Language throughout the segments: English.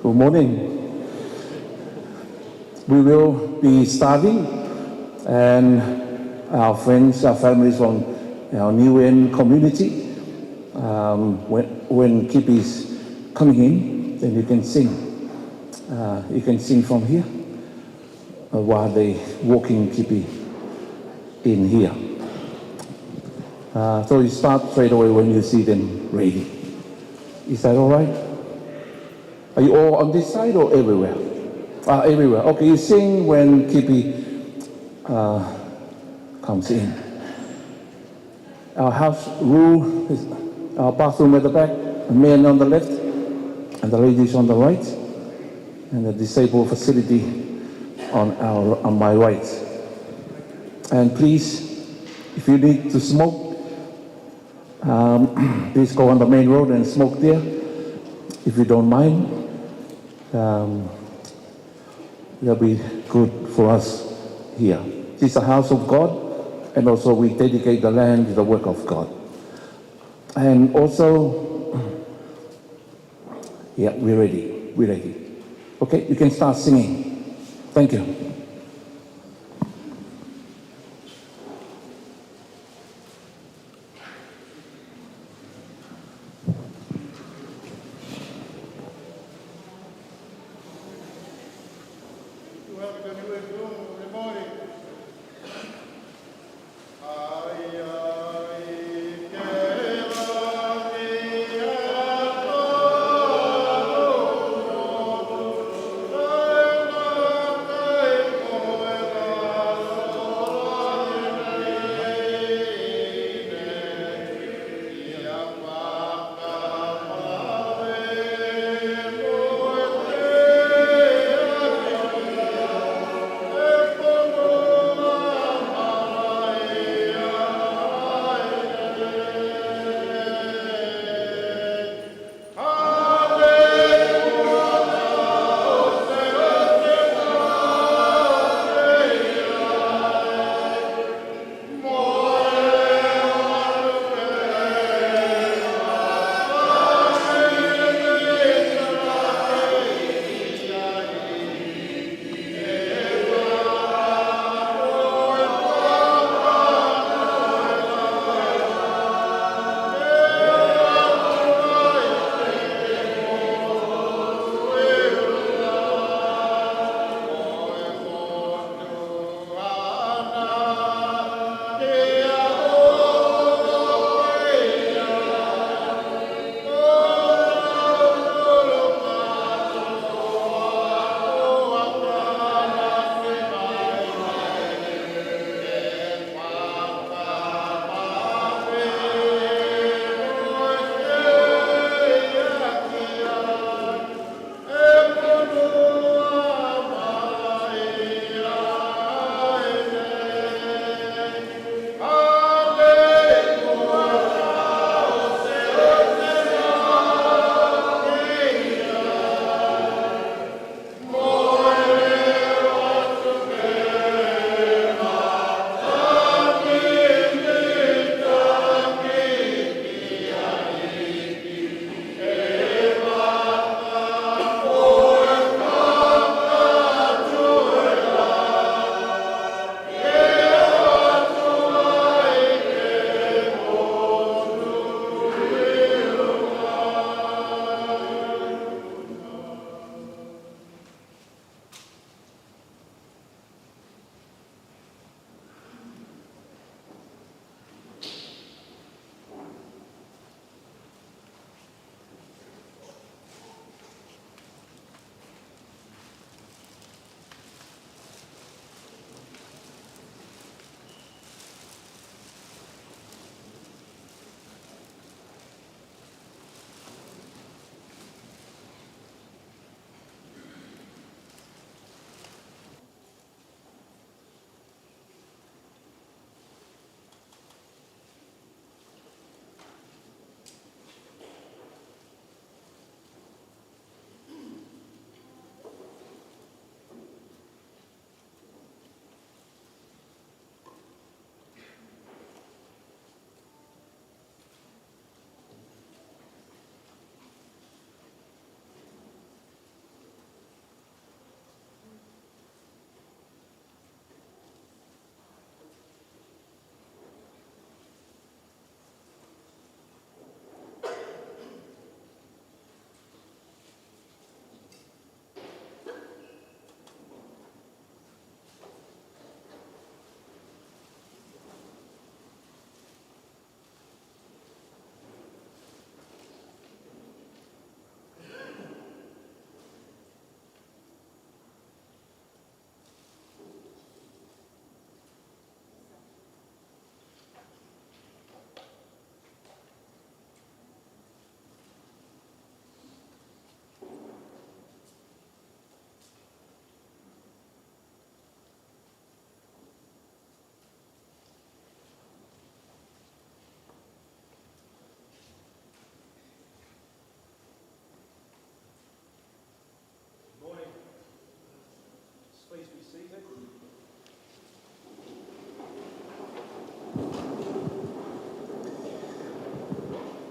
Good morning. We will be starting, and our friends, our families from our New End community, when Kipi's coming in, then you can sing. You can sing from here while they walking Kipi in here. So you start straight away when you see them ready. Is that all right? Are you all on this side or everywhere? Everywhere. Okay, you sing when Kipi comes in. Our house rule is our bathroom at the back, the men on the left, and the ladies on the right, and the disabled facility on my right. And please, if you need to smoke, please go on the main road and smoke there, if you don't mind. That'll be good for us here. This is the house of God, and also we dedicate the land to the work of God. And also, yeah, we're ready. We're ready. Okay, you can start singing. Thank you.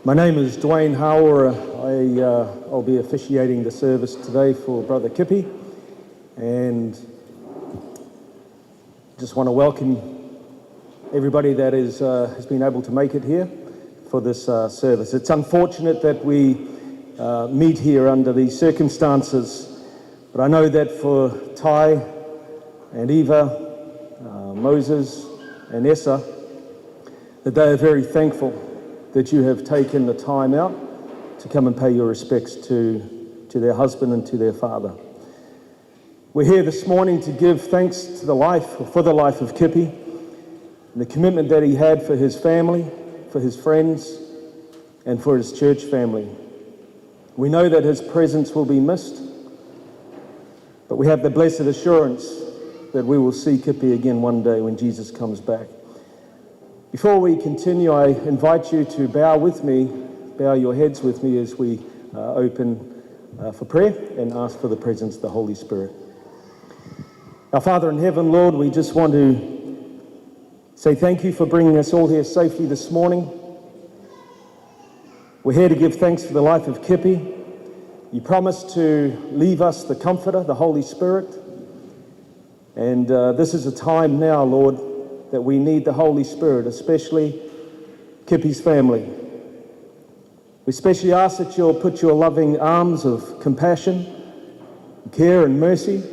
My name is Dwayne Howard. I'll be officiating the service today for Brother Kipi, and just want to welcome everybody that has been able to make it here for this service. It's unfortunate that we meet here under these circumstances, but I know that for Ty and Eva, Moses and Essa, that they are very thankful that you have taken the time out to come and pay your respects to their husband and to their father. We're here this morning to give thanks to the life, or for the life of Kipi, and the commitment that he had for his family, for his friends, and for his church family. We know that his presence will be missed, but we have the blessed assurance that we will see Kipi again one day when Jesus comes back. Before we continue, I invite you to bow your heads with me as we open for prayer and ask for the presence of the Holy Spirit. Our Father in heaven, Lord, we just want to say thank you for bringing us all here safely this morning. We're here to give thanks for the life of Kipi. You promised to leave us the Comforter, the Holy Spirit. And this is a time now, Lord, that we need the Holy Spirit, especially Kipi's family. We especially ask that you'll put your loving arms of compassion, care and mercy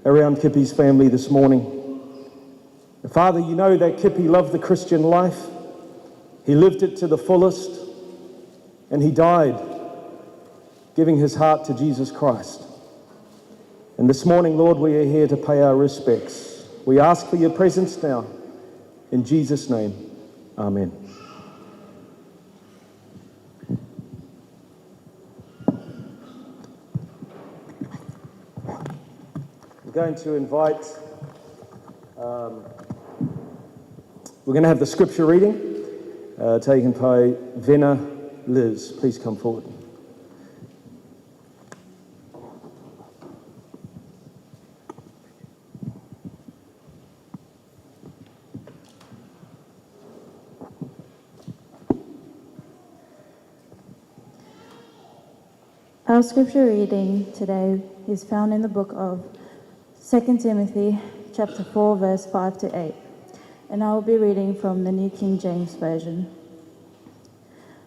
around Kipi's family this morning. And Father, you know that Kipi loved the Christian life. He lived it to the fullest, and he died giving his heart to Jesus Christ. And this morning, Lord, we are here to pay our respects. We ask for your presence now. In Jesus' name, amen. I'm going to invite, we're going to have the scripture reading taken by Vena Liz. Please come forward. Our scripture reading today is found in the book of 2 Timothy chapter 4, verse 5 to 8, and I will be reading from the New King James Version.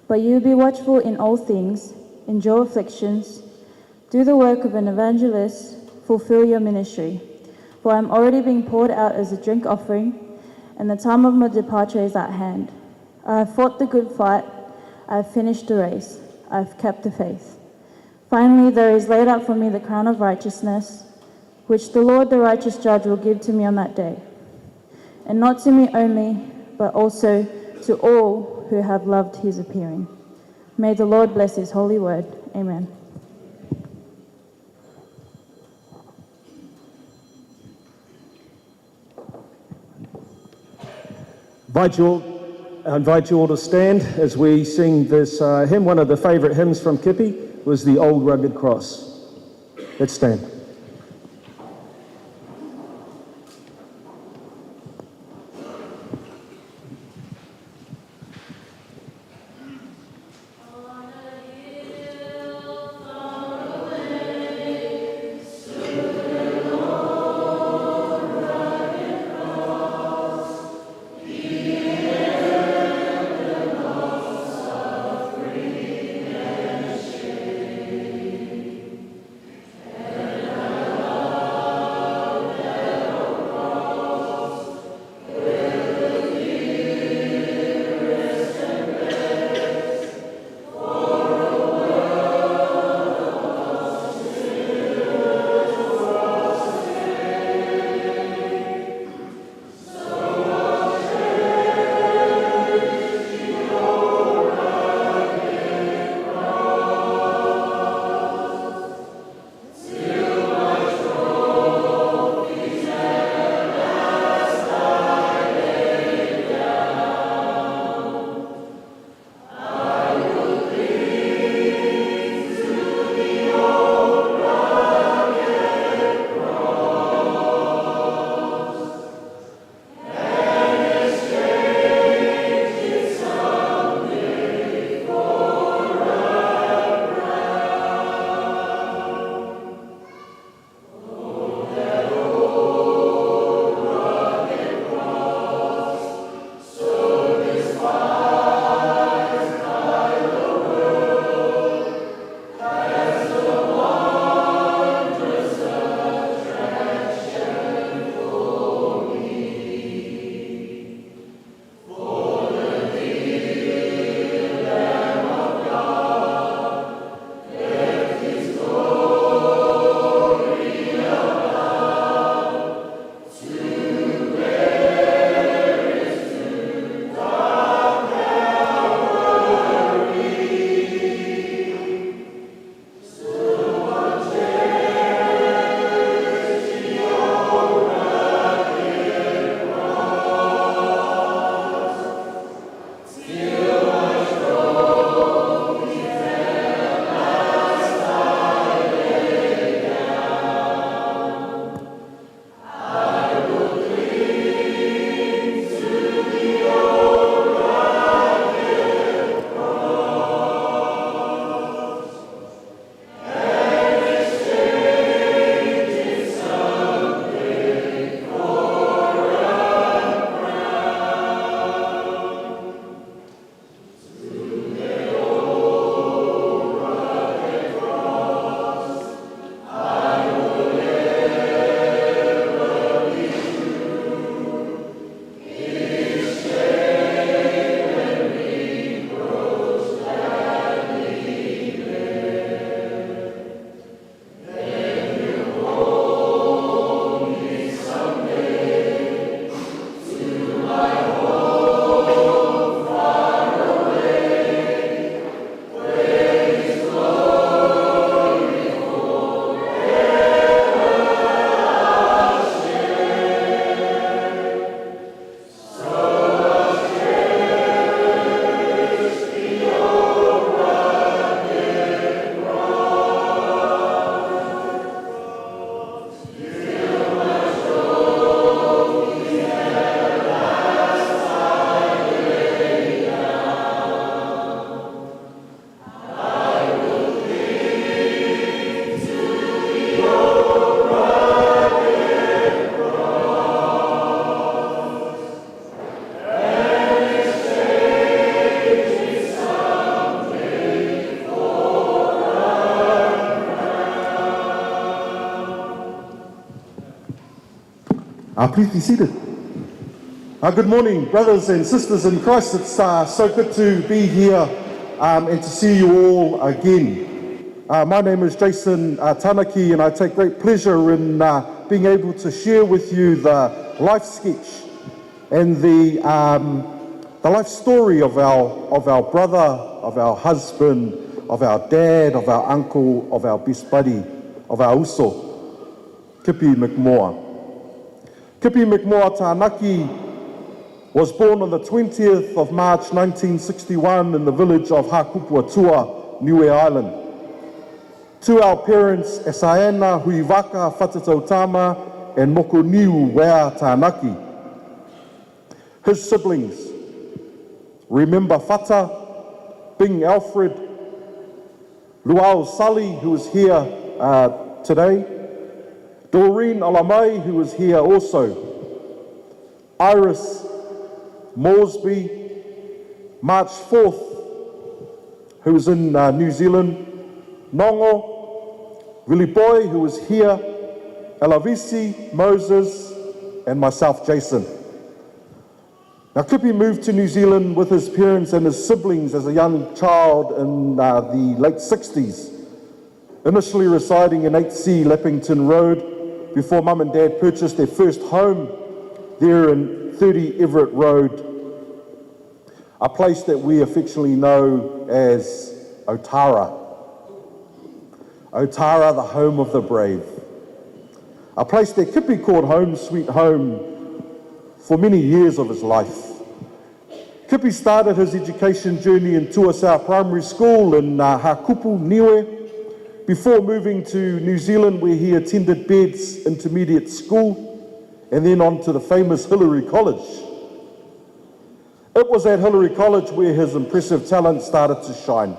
But you be watchful in all things, endure afflictions, do the work of an evangelist, fulfill your ministry. For I am already being poured out as a drink offering, and the time of my departure is at hand. I have fought the good fight, I have finished the race, I have kept the faith. Finally, there is laid up for me the crown of righteousness, which the Lord, the righteous judge, will give to me on that day. And not to me only, but also to all who have loved his appearing. May the Lord bless his holy word. Amen. I invite you all to stand as we sing this hymn. One of the favourite hymns from Kipi was the Old Rugged Cross. Let's stand. And Please be seated. Good morning, brothers and sisters in Christ. It's so good to be here and to see you all again. My name is Jason Tanaki, and I take great pleasure in being able to share with you the life sketch and the life story of our brother, of our husband, of our dad, of our uncle, of our best buddy, of our uso, Kipi McMoore. Cippey McMoore Tanaki was born on the 20th of March 1961 in the village of Hakupuatua, Niue Island. To our parents, Esaena Huivaka Whatatautama and Mokoniu Uea Tanaki. His siblings, remember Fata, Bing Alfred, Luau Sally, who is here today, Doreen Alamai, who is here also, Iris Moresby, March 4th, who is in New Zealand, Nongo, Willie Boy, who is here, Elavisi, Moses, and myself, Jason. Now, Kipi moved to New Zealand with his parents and his siblings as a young child in the late 60s, initially residing in 8C Lappington Road, before Mum and Dad purchased their first home there in 30 Everett Road, a place that we affectionately know as Otara. Otara, the home of the brave. A place that Kipi called home sweet home for many years of his life. Kipi started his education journey in Tuasau Primary School in Hakupu, Niue, before moving to New Zealand, where he attended Bed's Intermediate School and then on to the famous Hillary College. It was at Hillary College where his impressive talent started to shine.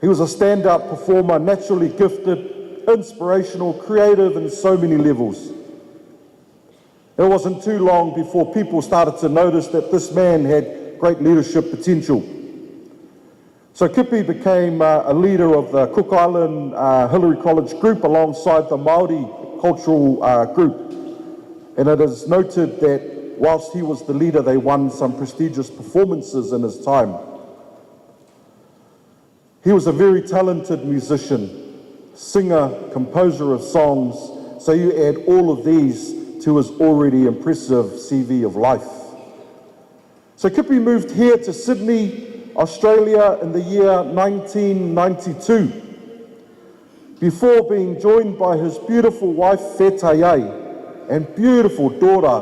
He was a standout performer, naturally gifted, inspirational, creative in so many levels. It wasn't too long before people started to notice that this man had great leadership potential. So Kipi became a leader of the Cook Island Hillary College group alongside the Māori cultural group. And it is noted that whilst he was the leader, they won some prestigious performances in his time. He was a very talented musician, singer, composer of songs. So you add all of these to his already impressive CV of life. So Kipi moved here to Sydney, Australia in the year 1992, before being joined by his beautiful wife Whetaiai and beautiful daughter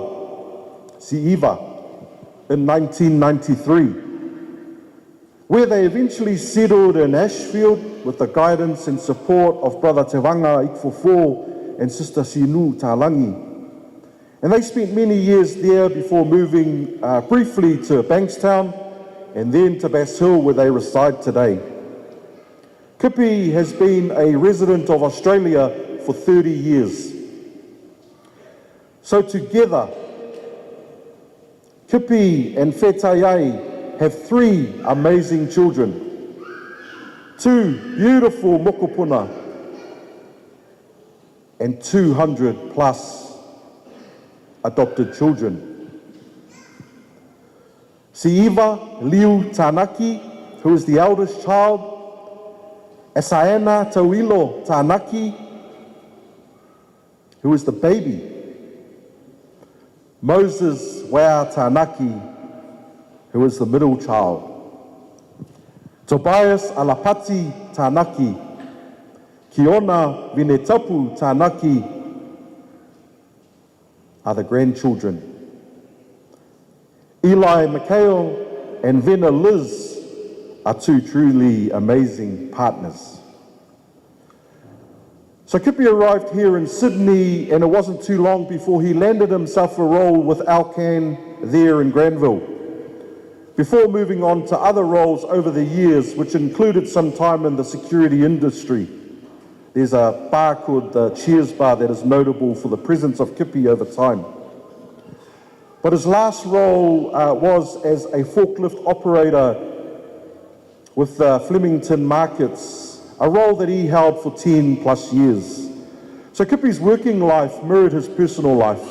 Si'iva in 1993, where they eventually settled in Ashfield with the guidance and support of Brother Te Wanga Ikfofo and Sister Sinu Talangi. And they spent many years there before moving briefly to Bankstown and then to Bass Hill, where they reside today. Kipi has been a resident of Australia for 30 years. So together, Kipi and Whetaiai have 3 amazing children, 2 beautiful mokopuna, and 200 plus adopted children. Si'iva Liu Tanaki, who is the eldest child, Esaena Tauilo Tanaki, who is the baby, Moses Uea Tanaki, who is the middle child, Tobias Alapati Tanaki, Kiona Vinetapu Tanaki are the grandchildren. Eli Mikhail and Vena Liz are 2 truly amazing partners. So Kipi arrived here in Sydney, and it wasn't too long before he landed himself a role with Alcan there in Granville, before moving on to other roles over the years, which included some time in the security industry. There's a bar called the Cheers Bar that is notable for the presence of Kipi over time. But his last role was as a forklift operator with Flemington Markets, a role that he held for 10 plus years. So Kipi's working life mirrored his personal life.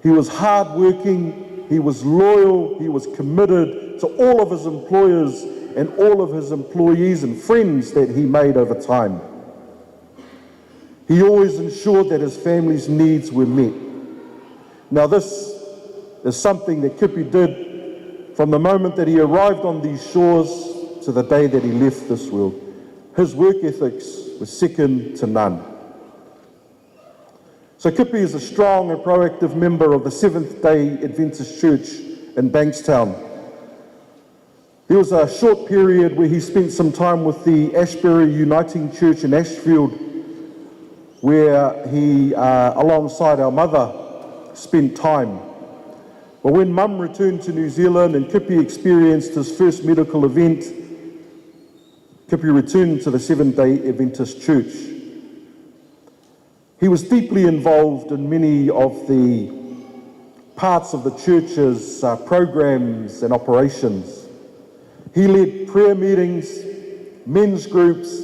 He was hard-working, he was loyal, he was committed to all of his employers and all of his employees and friends that he made over time. He always ensured that his family's needs were met. Now this is something that Kipi did from the moment that he arrived on these shores to the day that he left this world. His work ethics were second to none. So Kipi is a strong and proactive member of the Seventh-day Adventist Church in Bankstown. There was a short period where he spent some time with the Ashbury Uniting Church in Ashfield, where he, alongside our mother, spent time. But when Mum returned to New Zealand and Kipi experienced his first medical event, Kipi returned to the Seventh-day Adventist Church. He was deeply involved in many of the parts of the church's programs and operations. He led prayer meetings, men's groups,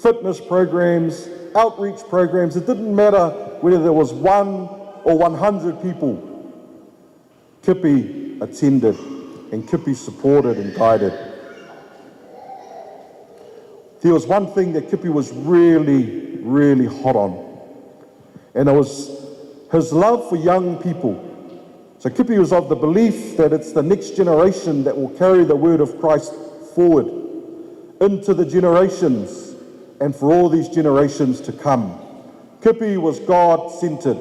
fitness programs, outreach programs. It didn't matter whether there was 1 or 100 people. Kipi attended and Kipi supported and guided. There was one thing that Kipi was really, really hot on, and it was his love for young people. So Kipi was of the belief that it's the next generation that will carry the word of Christ forward into the generations and for all these generations to come. Kipi was God-centered.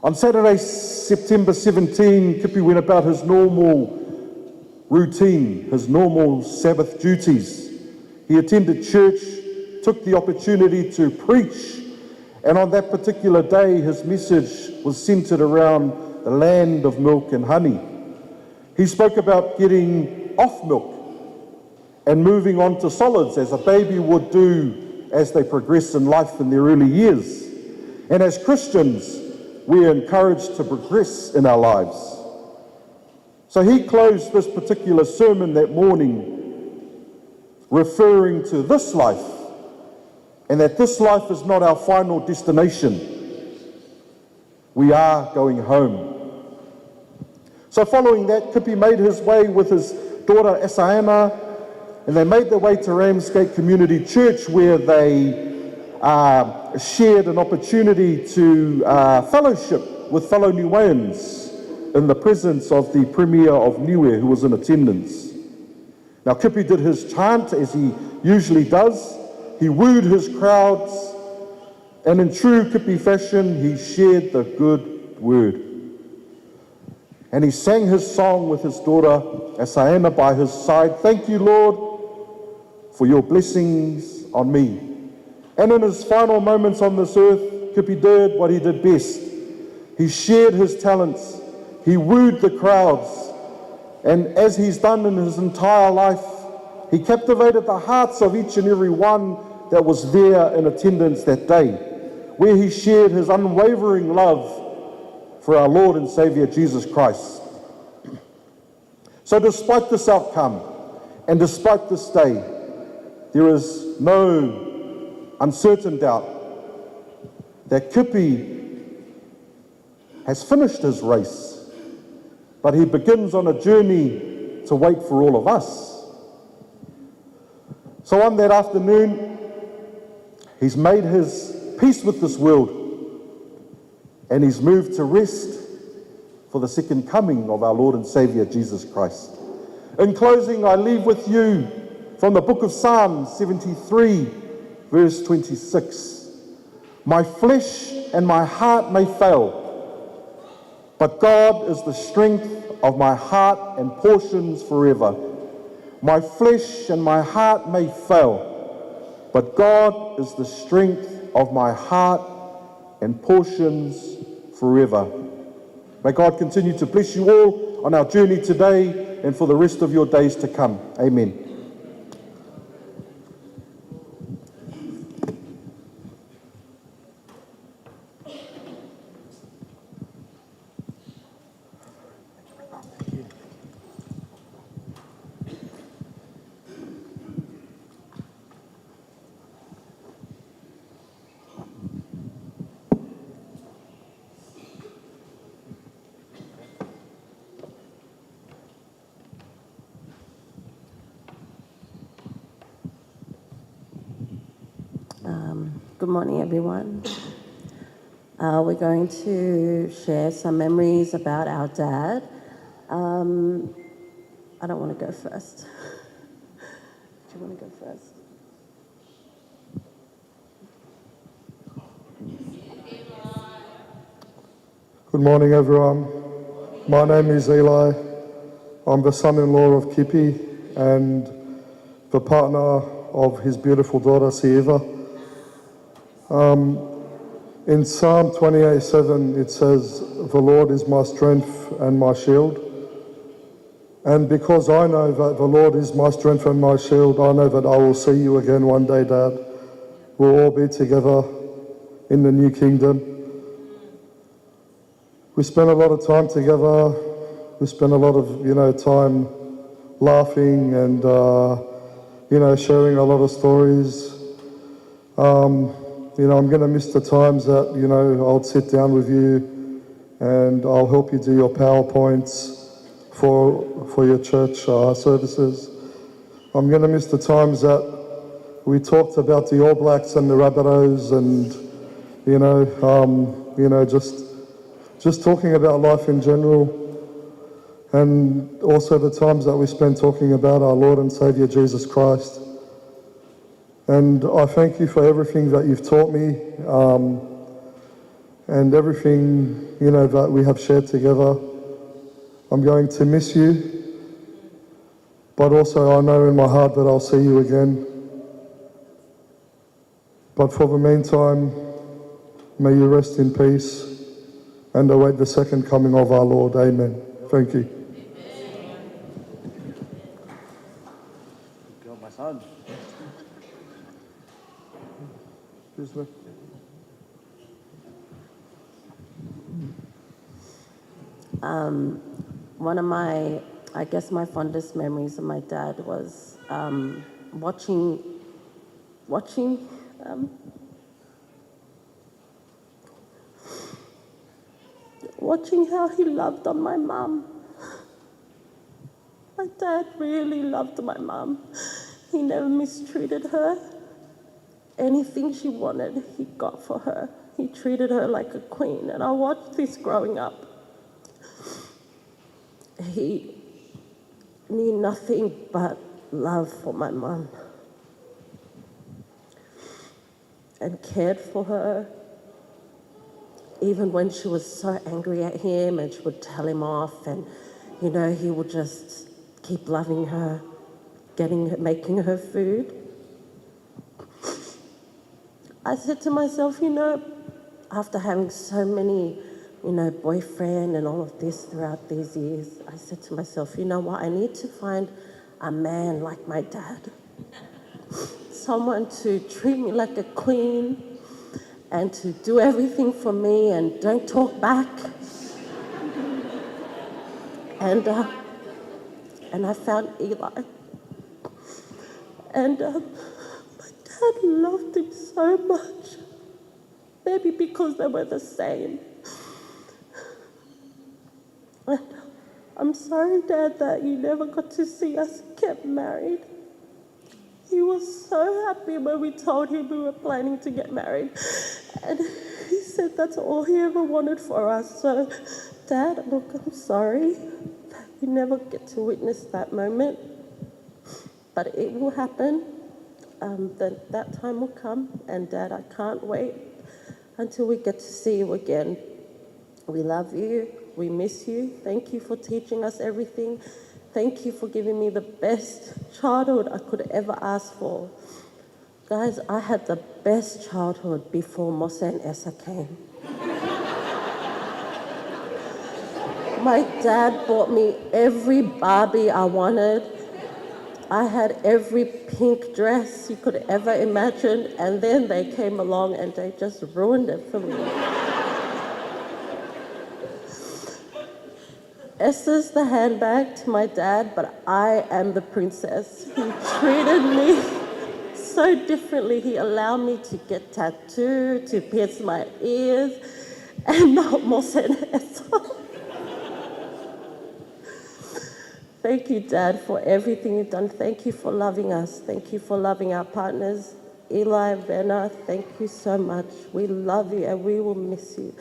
On Saturday, September 17, Kipi went about his normal routine, his normal Sabbath duties. He attended church, took the opportunity to preach, and on that particular day, his message was centered around the land of milk and honey. He spoke about getting off milk and moving on to solids, as a baby would do as they progress in life in their early years. And as Christians, we are encouraged to progress in our lives. So he closed this particular sermon that morning referring to this life, and that this life is not our final destination. We are going home. So following that, Kipi made his way with his daughter Asaena, and they made their way to Ramsgate Community Church, where they shared an opportunity to fellowship with fellow Niueans in the presence of the Premier of Niue, who was in attendance. Now Kipi did his chant as he usually does. He wooed his crowds, and in true Kipi fashion, he shared the good word. And he sang his song with his daughter Asaena by his side. Thank you, Lord, for your blessings on me. And in his final moments on this earth, Kipi did what he did best. He shared his talents. He wooed the crowds. And as he's done in his entire life, he captivated the hearts of each and every one that was there in attendance that day, where he shared his unwavering love for our Lord and Saviour Jesus Christ. So despite this outcome, and despite this day, there is no uncertain doubt that Kipi has finished his race, but he begins on a journey to wait for all of us. So on that afternoon, he's made his peace with this world, and he's moved to rest for the second coming of our Lord and Saviour Jesus Christ. In closing, I leave with you from the book of Psalms 73, verse 26. My flesh and my heart may fail, but God is the strength of my heart and portions forever. My flesh and my heart may fail, but God is the strength of my heart and portions forever. May God continue to bless you all on our journey today and for the rest of your days to come. Amen. Good morning, everyone. We're going to share some memories about our dad. I don't want to go first. Do you want to go first? Good morning, everyone. My name is Eli. I'm the son-in-law of Kipi and the partner of his beautiful daughter, Sieva. In Psalm 28:7, it says, "The Lord is my strength and my shield." And because I know that the Lord is my strength and my shield, I know that I will see you again one day, Dad. We'll all be together in the new kingdom. We spent a lot of time together. We spent a lot of, time laughing and, sharing a lot of stories. I'm going to miss the times that, I'll sit down with you and I'll help you do your PowerPoints for your church services. I'm going to miss the times that we talked about the All Blacks and the Rabbitohs and, just talking about life in general, and also the times that we spent talking about our Lord and Saviour Jesus Christ. And I thank you for everything that you've taught me, and everything, that we have shared together. I'm going to miss you, but also I know in my heart that I'll see you again. But for the meantime, may you rest in peace and await the second coming of our Lord. Amen. Thank you. Go, my son. One of my fondest memories of my dad was watching how he loved on my mum. My dad really loved my mum. He never mistreated her. Anything she wanted, he got for her. He treated her like a queen, and I watched this growing up. He knew nothing but love for my mum and cared for her, even when she was so angry at him and she would tell him off, and he would just keep loving her, making her food. I said to myself, after having so many, boyfriend and all of this throughout these years, I said to myself, you know what, I need to find a man like my dad. Someone to treat me like a queen and to do everything for me and don't talk back. And I found Eli. And my dad loved him so much. Maybe because they were the same. And I'm sorry, Dad, that you never got to see us get married. He was so happy when we told him we were planning to get married. And he said that's all he ever wanted for us. So, Dad, look, I'm sorry that you never get to witness that moment. But it will happen. That time will come. And, Dad, I can't wait until we get to see you again. We love you. We miss you. Thank you for teaching us everything. Thank you for giving me the best childhood I could ever ask for. Guys, I had the best childhood before Mosa and Essa came. My dad bought me every Barbie I wanted. I had every pink dress you could ever imagine, and then they came along and they just ruined it for me. Esther's the handbag to my dad, but I am the princess. He treated me so differently. He allowed me to get tattooed, to pierce my ears, and not Mosa and Esther. Thank you, Dad, for everything you've done. Thank you for loving us. Thank you for loving our partners, Eli, Venna, thank you so much. We love you and we will miss you.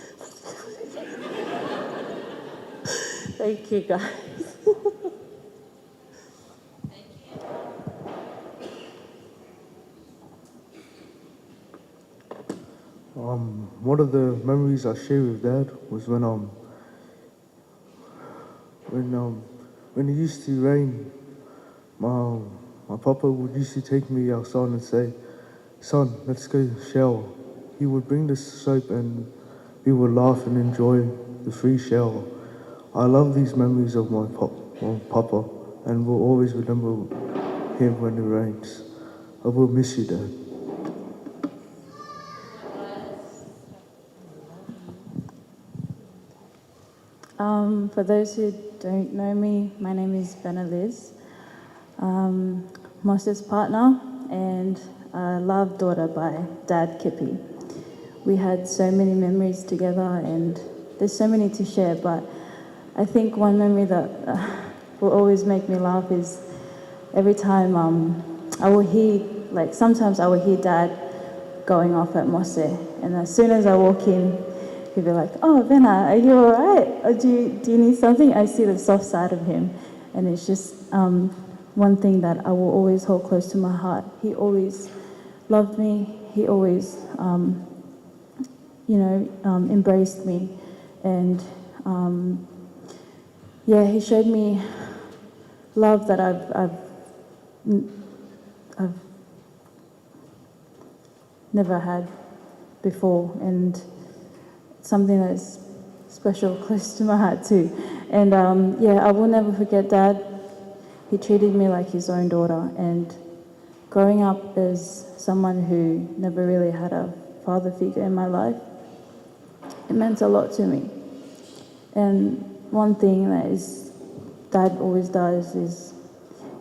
Thank you, guys. One of the memories I share with Dad was when it used to rain, my papa would used to take me outside and say, "Son, let's go shower." He would bring the soap and we would laugh and enjoy the free shower. I love these memories of my papa and will always remember him when it rains. I will miss you, Dad. For those who don't know me, my name is Benna Liz, Moses' partner and a loved daughter by Dad Kipi. We had so many memories together and there's so many to share, but I think one memory that will always make me laugh is every time I will hear, sometimes I will hear Dad going off at Mose, and as soon as I walk in, he'd be like, "Oh, Venna, are you all right? Or do you need something?" I see the soft side of him, and it's just one thing that I will always hold close to my heart. He always loved me. He always, embraced me, and he showed me love that I've never had before, and something that's special, close to my heart too. And I will never forget Dad. He treated me like his own daughter, and growing up as someone who never really had a father figure in my life, it meant a lot to me. And one thing that Dad always does is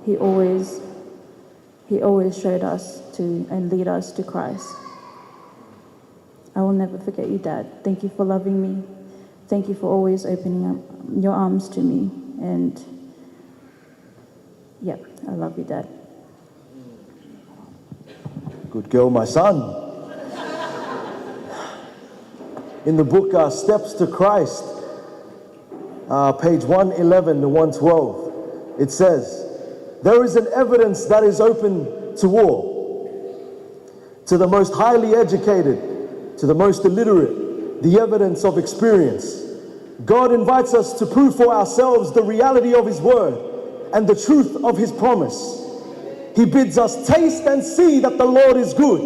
he always showed us and lead us to Christ. I will never forget you, Dad. Thank you for loving me. Thank you for always opening up your arms to me. And I love you, Dad. Good girl, my son. In the book Steps to Christ, page 111 to 112, it says, "There is an evidence that is open to all, to the most highly educated, to the most illiterate, the evidence of experience. God invites us to prove for ourselves the reality of His word and the truth of His promise. He bids us taste and see that the Lord is good.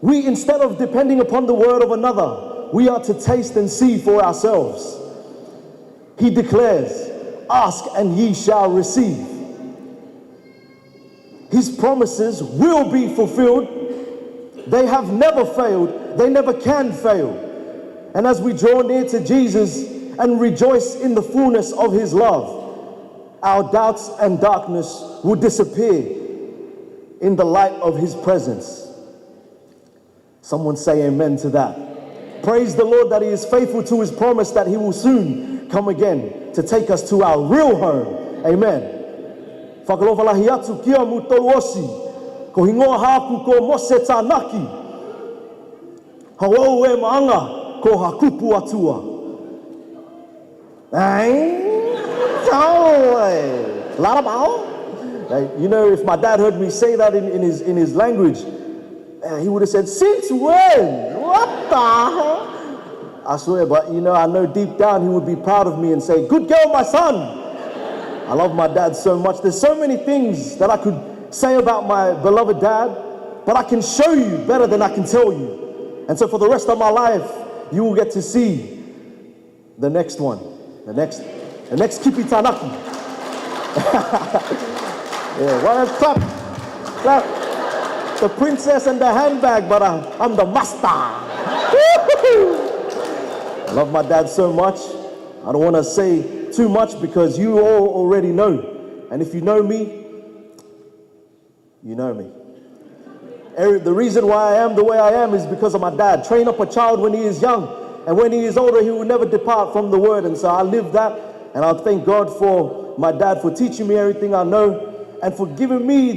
We, instead of depending upon the word of another, we are to taste and see for ourselves. He declares, 'Ask and ye shall receive.' His promises will be fulfilled. They have never failed. They never can fail. And as we draw near to Jesus and rejoice in the fullness of His love, our doubts and darkness will disappear in the light of His presence." Someone say amen to that. Praise the Lord that He is faithful to His promise that He will soon come again to take us to our real home. Amen. Whakalofalahi atu kia mutolu osi, ko hingoa haku ko Uea Tanaki, hawau e maanga ko hakupu atua. You know, if my dad heard me say that in his language, he would have said, "Since when? What the hell?" I swear, but I know deep down he would be proud of me and say, "Good girl, my son." I love my dad so much. There's so many things that I could say about my beloved dad, but I can show you better than I can tell you. And so for the rest of my life, you will get to see the next one, the next Kipi Tanaki. Well, clap. The princess and the handbag, but I'm the master. I love my dad so much. I don't want to say too much because you all already know. And if you know me, you know me. The reason why I am the way I am is because of my dad. Train up a child when he is young, and when he is older, he will never depart from the word. And so I live that, and I thank God for my dad for teaching me everything I know and for giving me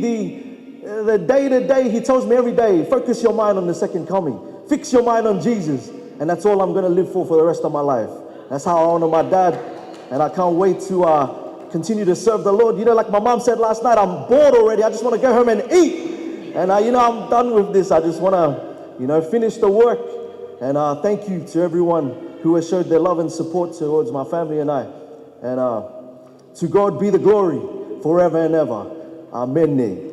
the day-to-day, he tells me every day, focus your mind on the second coming. Fix your mind on Jesus. And that's all I'm going to live for the rest of my life. That's how I honor my dad. And I can't wait to continue to serve the Lord. You know, like my mom said last night, I'm bored already. I just want to go home and eat. And, you know, I'm done with this. I just want to, you know, finish the work. And thank you to everyone who has showed their love and support towards my family and I. And to God be the glory forever and ever. Amen.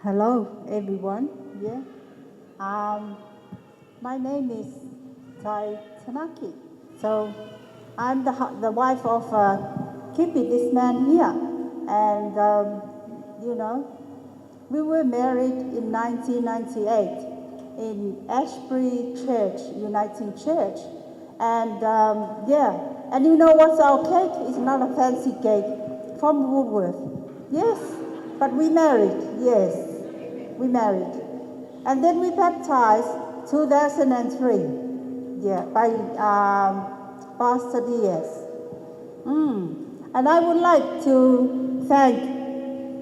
Hello, everyone. Yeah. My name is Uea Tanaki. So I'm the wife of Kipi, this man here. And, you know, we were married in 1998 in Ashbury Church, Uniting Church. And, yeah. And you know what's our cake? It's not a fancy cake from Woolworth. Yes. But we married, yes. We married. And then we baptized 2003, yeah, by Pastor Diaz. And I would like to thank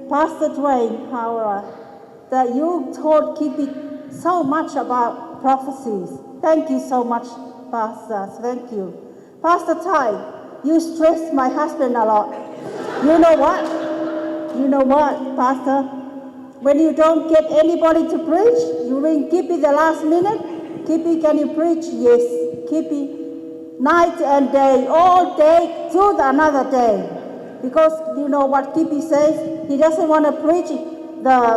Pastor Dwayne Paula that you taught Kipi so much about prophecies. Thank you so much, Pastor. Thank you. Pastor Tai, you stressed my husband a lot. You know what? You know what, Pastor? When you don't get anybody to preach, you ring Kipi the last minute. Kipi, can you preach? Yes. Kipi, night and day, all day to another day. Because you know what Kipi says? He doesn't want to preach the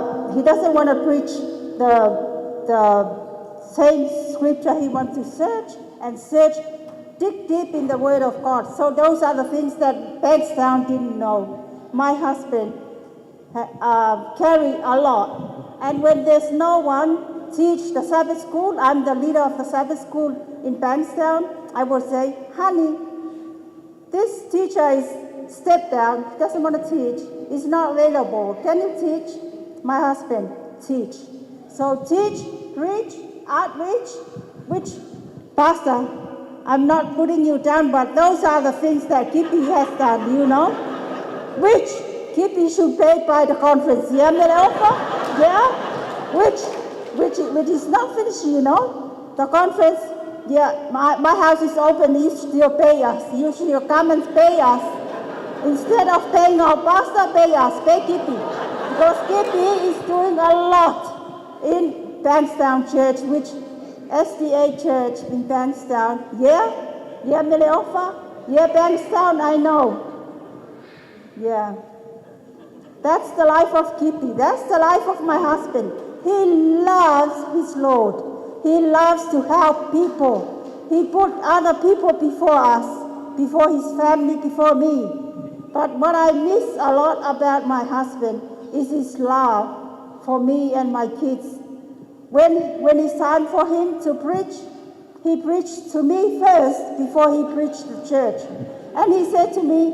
same scripture. He wants to search, dig deep in the Word of God. So those are the things that Bankstown didn't know. My husband carry a lot. And when there's no one teach the Sabbath school, I'm the leader of the Sabbath school in Bankstown, I will say, honey, this teacher is stepped down, doesn't want to teach, is not available. Can you teach? My husband, teach. So teach, preach, outreach, which, Pastor, I'm not putting you down, but those are the things that Kipi has done, you know, which Kipi should pay by the conference. Yeah, Meliofa? Yeah? Which is not finished, you know. The conference, yeah, my house is open, you still pay us. You should come and pay us. Instead of paying our pastor, pay us, pay Kipi. Because Kipi is doing a lot in Bankstown Church, which SDA Church in Bankstown. Yeah? Yeah, Meliofa? Yeah, Bankstown, I know. Yeah. That's the life of Kipi. That's the life of my husband. He loves his Lord. He loves to help people. He put other people before us, before his family, before me. But what I miss a lot about my husband is his love for me and my kids. When it's time for him to preach, he preached to me first before he preached to the church. And he said to me,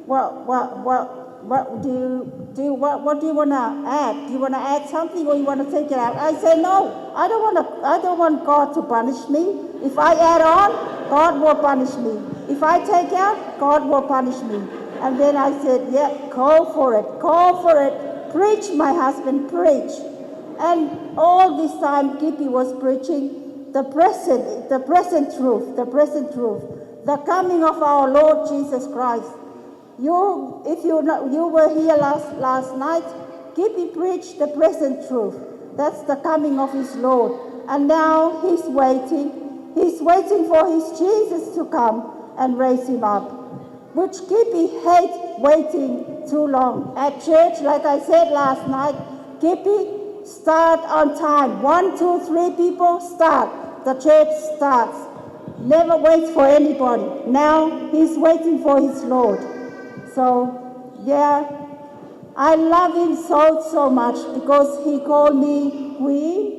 what do you want to add? Do you want to add something or you want to take it out? I say, no, I don't want God to punish me. If I add on, God will punish me. If I take out, God will punish me. And then I said, yeah, call for it. Preach, my husband, preach. And all this time, Kipi was preaching the present truth, the coming of our Lord Jesus Christ. If you were here last night, Kipi preached the present truth. That's the coming of his Lord. And now he's waiting. He's waiting for his Jesus to come and raise him up, which Kipi hates waiting too long. At church, like I said last night, Kipi, start on time. 1, 2, 3 people, start. The church starts. Never wait for anybody. Now he's waiting for his Lord. So, yeah, I love him so much because he called me Queen.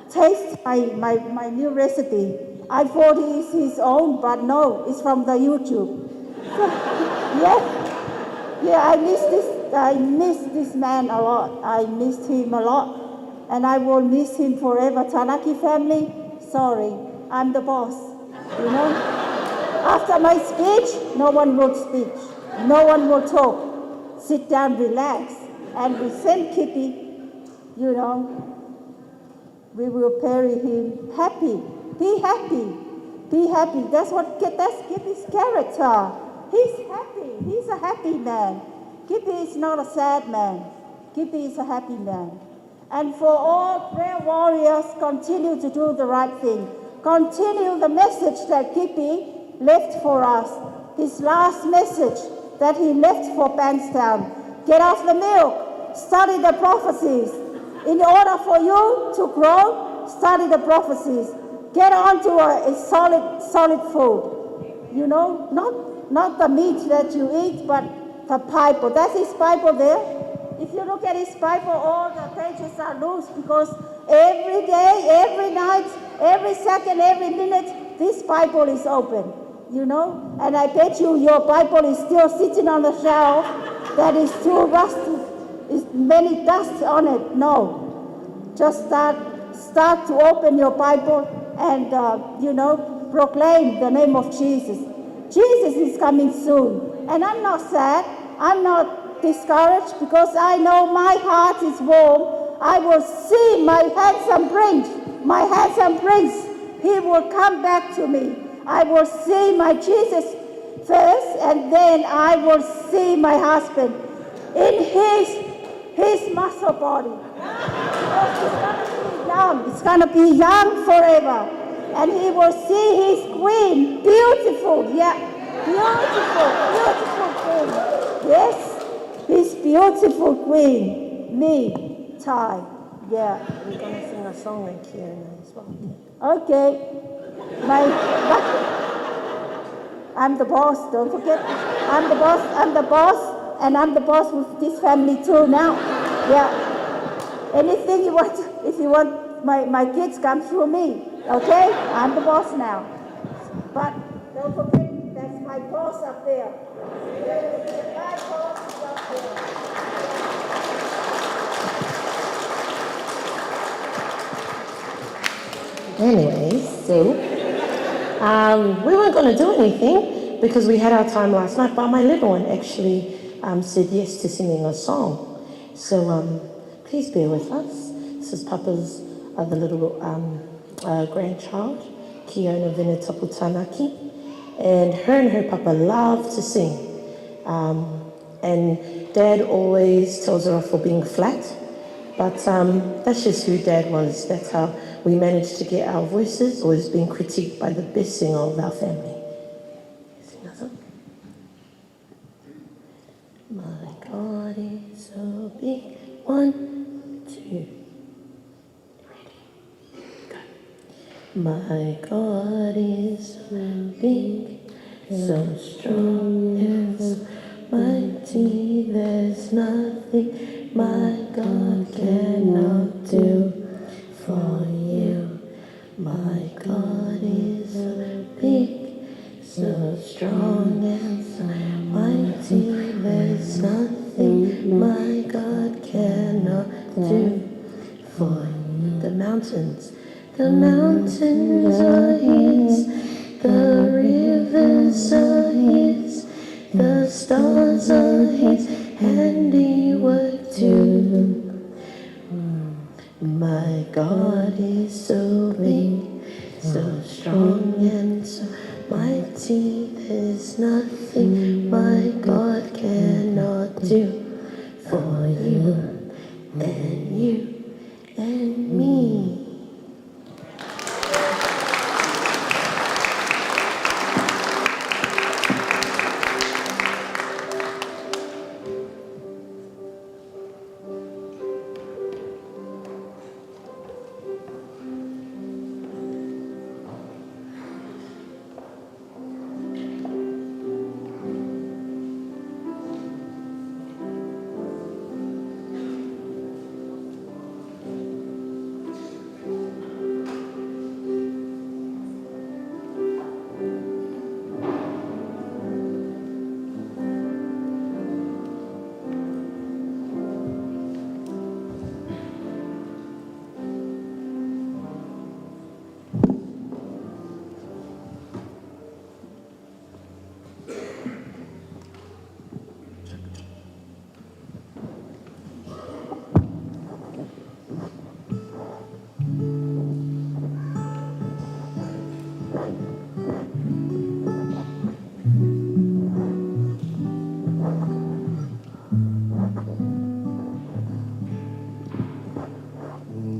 Taste my new recipe. I thought it's his own, but no, it's from the YouTube. Yeah, I miss this man a lot. I missed him a lot, and I will miss him forever. Tanaki family, sorry, I'm the boss, you know. After my speech, no one will speak, no one will talk. Sit down, relax, and we send Kipi, you know, we will bury him happy. Be happy. Be happy. That's Kipi's character. He's happy. He's a happy man. Kipi is not a sad man. Kipi is a happy man. And for all prayer warriors, continue to do the right thing. Continue the message that Kipi left for us. His last message that he left for Bankstown. Get off the milk. Study the prophecies. In order for you to grow, study the prophecies. Get onto a solid food. You know, not the meat that you eat, but the Bible. That's his Bible there. If you look at his Bible, all the pages are loose because every day, every night, every second, every minute, this Bible is open. You know? And I bet you your Bible is still sitting on the shelf that is too rusty. Is many dust on it. No. Just start to open your Bible and, you know, proclaim the name of Jesus. Jesus is coming soon. And I'm not sad. I'm not discouraged because I know my heart is warm. I will see my handsome prince. My handsome prince. He will come back to me. I will see my Jesus first and then I will see my husband in his muscle body. It's going to be young forever. And he will see his queen, beautiful, yeah, beautiful queen. Yes, his beautiful queen, me, Thai, yeah. We're going to sing a song in Q&A as well. Okay. I'm the boss, don't forget. I'm the boss, and I'm the boss with this family too now. Yeah. Anything you want, if you want my kids come through me, okay? I'm the boss now. But don't forget, that's my boss up there. My boss is up there. Anyway, so we weren't going to do anything because we had our time last night, but my little one actually said yes to singing a song. So please bear with us. This is Papa's other little grandchild, Kiona Uea Tanaki, and her Papa love to sing. And Dad always tells her off for being flat, but that's just who Dad was. That's how we managed to get our voices, always being critiqued by the best singer of our family. Sing that song. My God is so big. 1, 2, ready, go. My God is so big, so strong and so mighty. There's nothing my God cannot do for you. My God is so big, so strong and so mighty. There's nothing my God cannot do for you. The mountains are His, the rivers are His, the stars are His handiwork too. My God is so big, so strong and so mighty. There's nothing my God cannot do for you and me.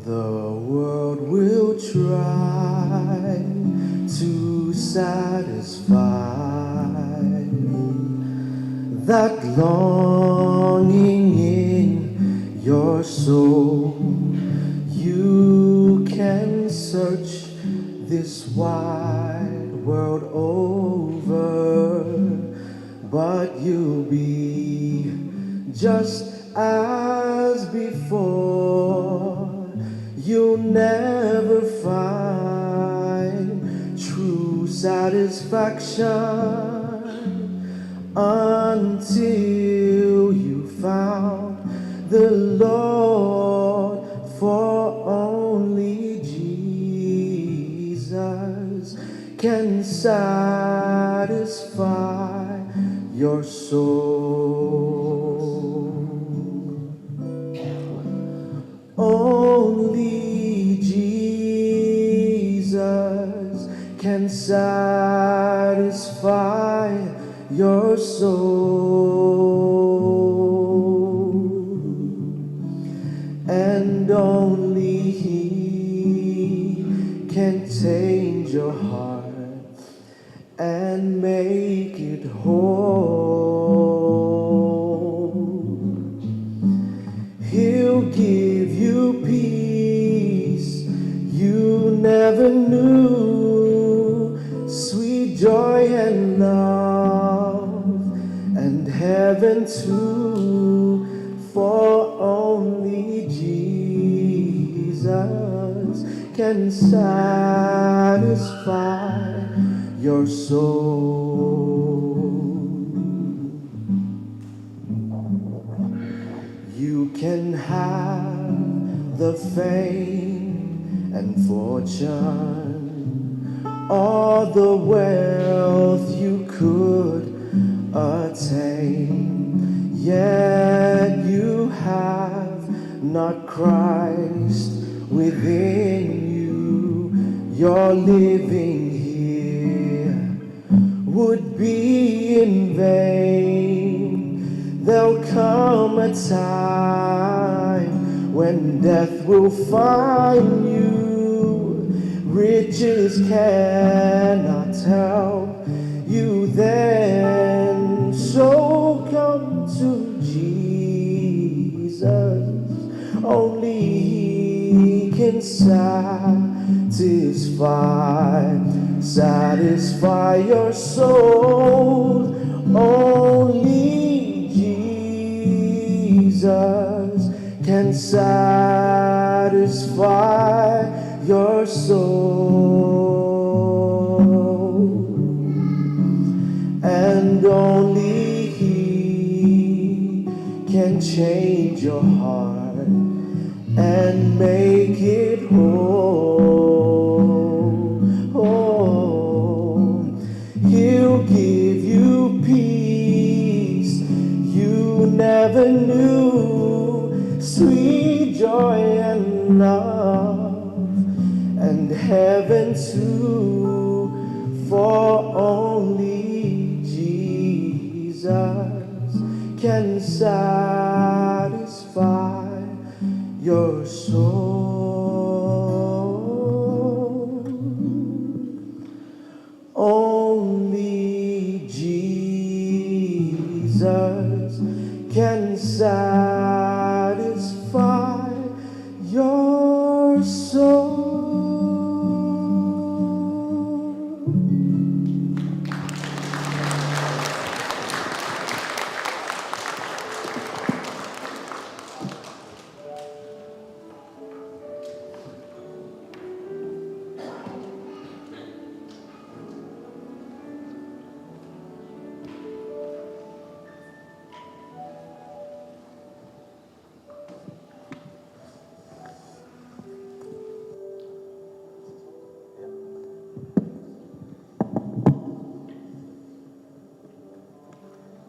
The world will try to satisfy that longing in your soul. You can search this wide world over, but you'll be just as before. You'll never find true satisfaction until you found the Lord, for only Jesus can satisfy your soul. Only Jesus can satisfy your soul, and only He can change your heart and make it whole. He'll give you peace you never knew, sweet joy and love, and heaven too, for only Jesus can satisfy your soul. You can have the fame and fortune, all the wealth you could attain, yet you have not Christ within you. Your living here would be in vain. There'll come a time when death will find you. Riches cannot help you then. So come to Jesus. Only He can satisfy your soul. Only Jesus can satisfy your soul, and only He can change your heart and make it whole. Oh, He'll give you peace you never knew, sweet joy and love, and heaven too, for only Jesus can satisfy your soul. Only Jesus can satisfy your soul.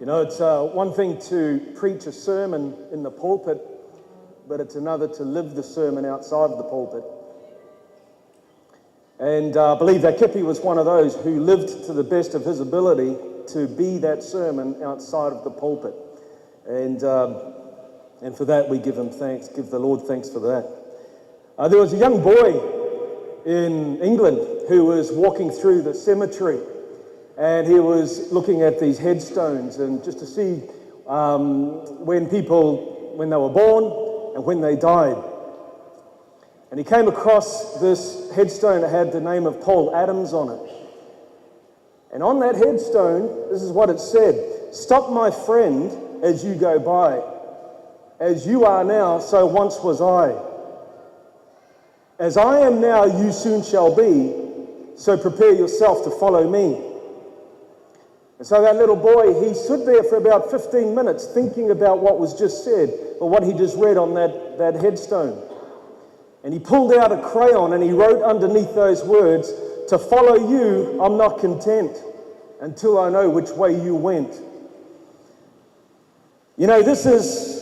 You know, it's one thing to preach a sermon in the pulpit, but it's another to live the sermon outside of the pulpit. And I believe that Kipi was one of those who lived to the best of his ability to be that sermon outside of the pulpit. And for that we give him thanks, give the Lord thanks for that. There was a young boy in England who was walking through the cemetery, and he was looking at these headstones and just to see when they were born and when they died. And he came across this headstone that had the name of Paul Adams on it. And on that headstone, this is what it said: "Stop, my friend, as you go by. As you are now, so once was I. As I am now, you soon shall be, so prepare yourself to follow me." And so that little boy, he stood there for about 15 minutes thinking about what was just said, or what he just read on that headstone. And he pulled out a crayon and he wrote underneath those words, "To follow you, I'm not content until I know which way you went." You know, this is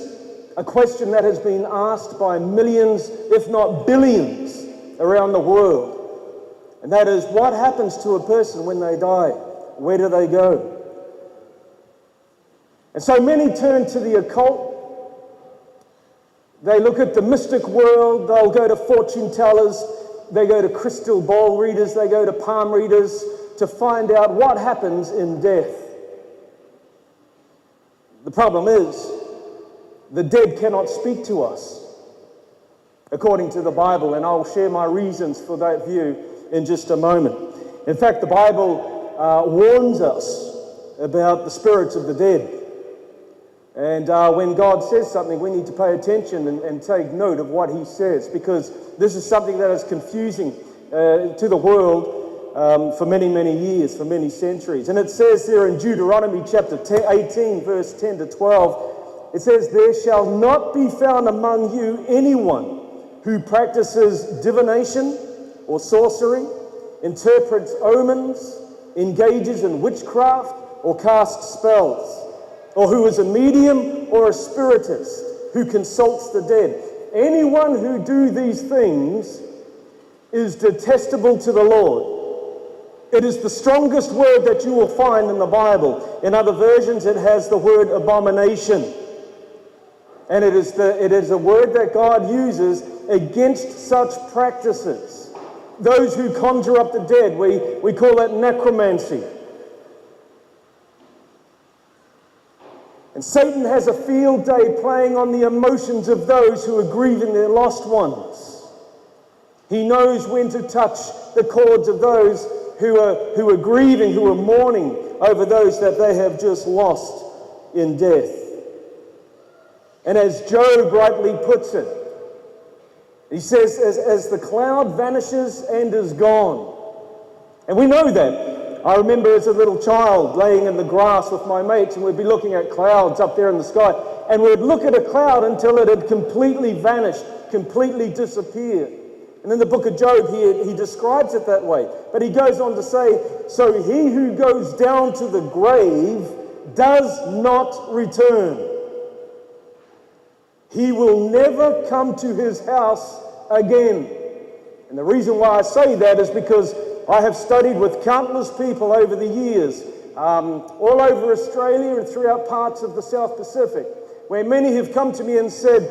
a question that has been asked by millions, if not billions, around the world. And that is, what happens to a person when they die? Where do they go? And so many turn to the occult. They look at the mystic world. They'll go to fortune tellers. They go to crystal ball readers. They go to palm readers to find out what happens in death. The problem is, the dead cannot speak to us, according to the Bible, and I'll share my reasons for that view in just a moment. In fact, the Bible warns us about the spirits of the dead. And when God says something, we need to pay attention and take note of what he says, because this is something that is confusing to the world for many, many years, for many centuries. And it says there in Deuteronomy chapter 18, verse 10 to 12, it says, "There shall not be found among you anyone who practices divination or sorcery, interprets omens, engages in witchcraft, or casts spells, or who is a medium or a spiritist, who consults the dead. Anyone who do these things is detestable to the Lord." It is the strongest word that you will find in the Bible. In other versions, it has the word abomination. And it is a word that God uses against such practices. Those who conjure up the dead, we call that necromancy. And Satan has a field day playing on the emotions of those who are grieving their lost ones. He knows when to touch the chords of those who are grieving, who are mourning over those that they have just lost in death. And as Job rightly puts it, he says, as the cloud vanishes and is gone. And we know that. I remember as a little child laying in the grass with my mates, and we'd be looking at clouds up there in the sky, and we'd look at a cloud until it had completely vanished, completely disappeared. And in the book of Job, he describes it that way. But he goes on to say, "So he who goes down to the grave does not return. He will never come to his house again." And the reason why I say that is because I have studied with countless people over the years, all over Australia and throughout parts of the South Pacific, where many have come to me and said,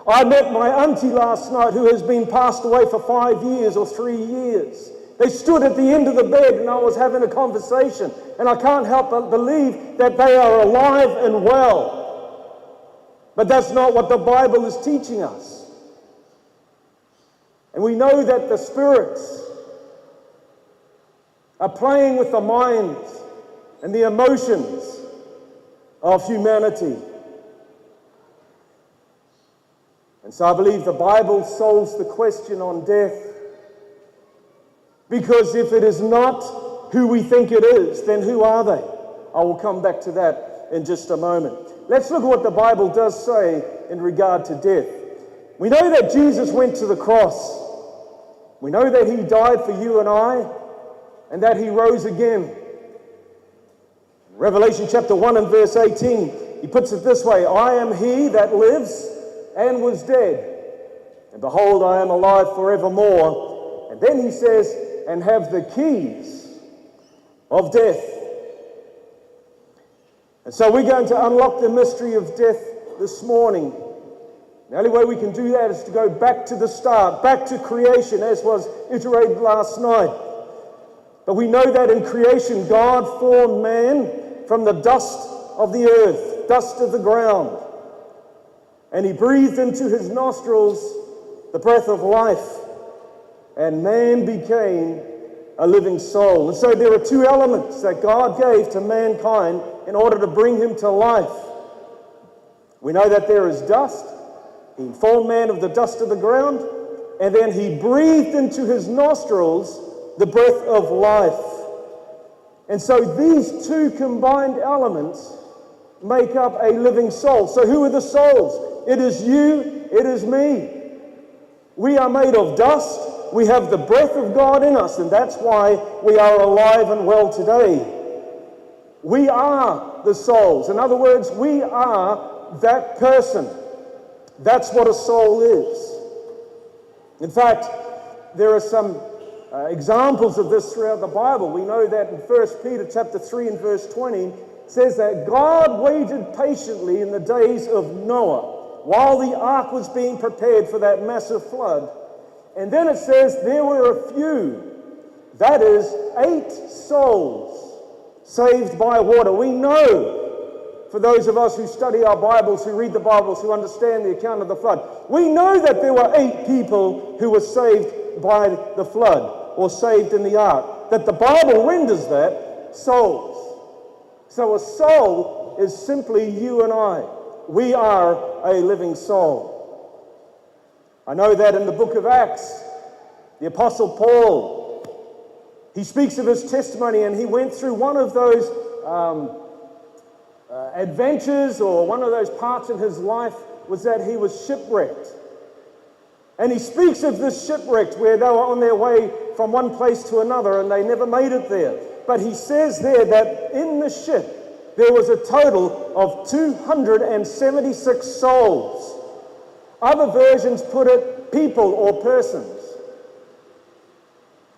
"I met my auntie last night who has been passed away for 5 years or 3 years. They stood at the end of the bed and I was having a conversation, and I can't help but believe that they are alive and well." But that's not what the Bible is teaching us. And we know that the spirits are playing with the minds and the emotions of humanity. And so I believe the Bible solves the question on death, because if it is not who we think it is, then who are they? I will come back to that in just a moment. Let's look at what the Bible does say in regard to death. We know that Jesus went to the cross. We know that he died for you and I, and that he rose again. In Revelation chapter 1 and verse 18, he puts it this way: "I am he that lives and was dead, and behold, I am alive forevermore." And then he says, "and have the keys of death." And so we're going to unlock the mystery of death this morning The only way we can do that is to go back to the start, back to creation, as was iterated last night. But we know that in creation, God formed man from the dust of the earth, dust of the ground. And he breathed into his nostrils the breath of life, and man became a living soul. And so there are two elements that God gave to mankind in order to bring him to life. We know that there is dust. He formed man of the dust of the ground, and then he breathed into his nostrils the breath of life. And so these two combined elements make up a living soul. So who are the souls? It is you, it is me. We are made of dust. We have the breath of God in us, and that's why we are alive and well today. We are the souls. In other words, we are that person. That's what a soul is. In fact, there are some examples of this throughout the Bible. We know that in 1 Peter chapter 3 and verse 20 says that God waited patiently in the days of Noah while the ark was being prepared for that massive flood. And then it says there were a few, that is 8 souls saved by water. We know, for those of us who study our Bibles, who read the Bibles, who understand the account of the flood, we know that there were 8 people who were saved by the flood, or saved in the ark. That the Bible renders that souls. So a soul is simply you and I. We are a living soul. I know that in the book of Acts, the Apostle Paul, he speaks of his testimony, and he went through one of those adventures, or one of those parts in his life was that he was shipwrecked. And he speaks of this shipwreck where they were on their way from one place to another and they never made it there. But he says there that in the ship there was a total of 276 souls. Other versions put it people or persons.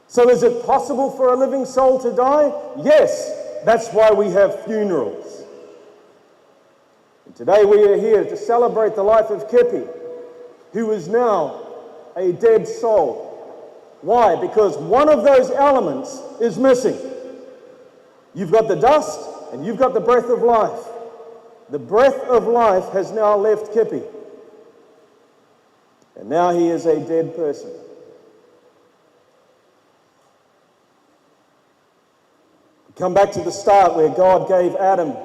So is it possible for a living soul to die? Yes, that's why we have funerals. And today we are here to celebrate the life of Kipi, who is now a dead soul. Why? Because one of those elements is missing. You've got the dust and you've got the breath of life. The breath of life has now left Kipi. And now he is a dead person. Come back to the start where God gave Adam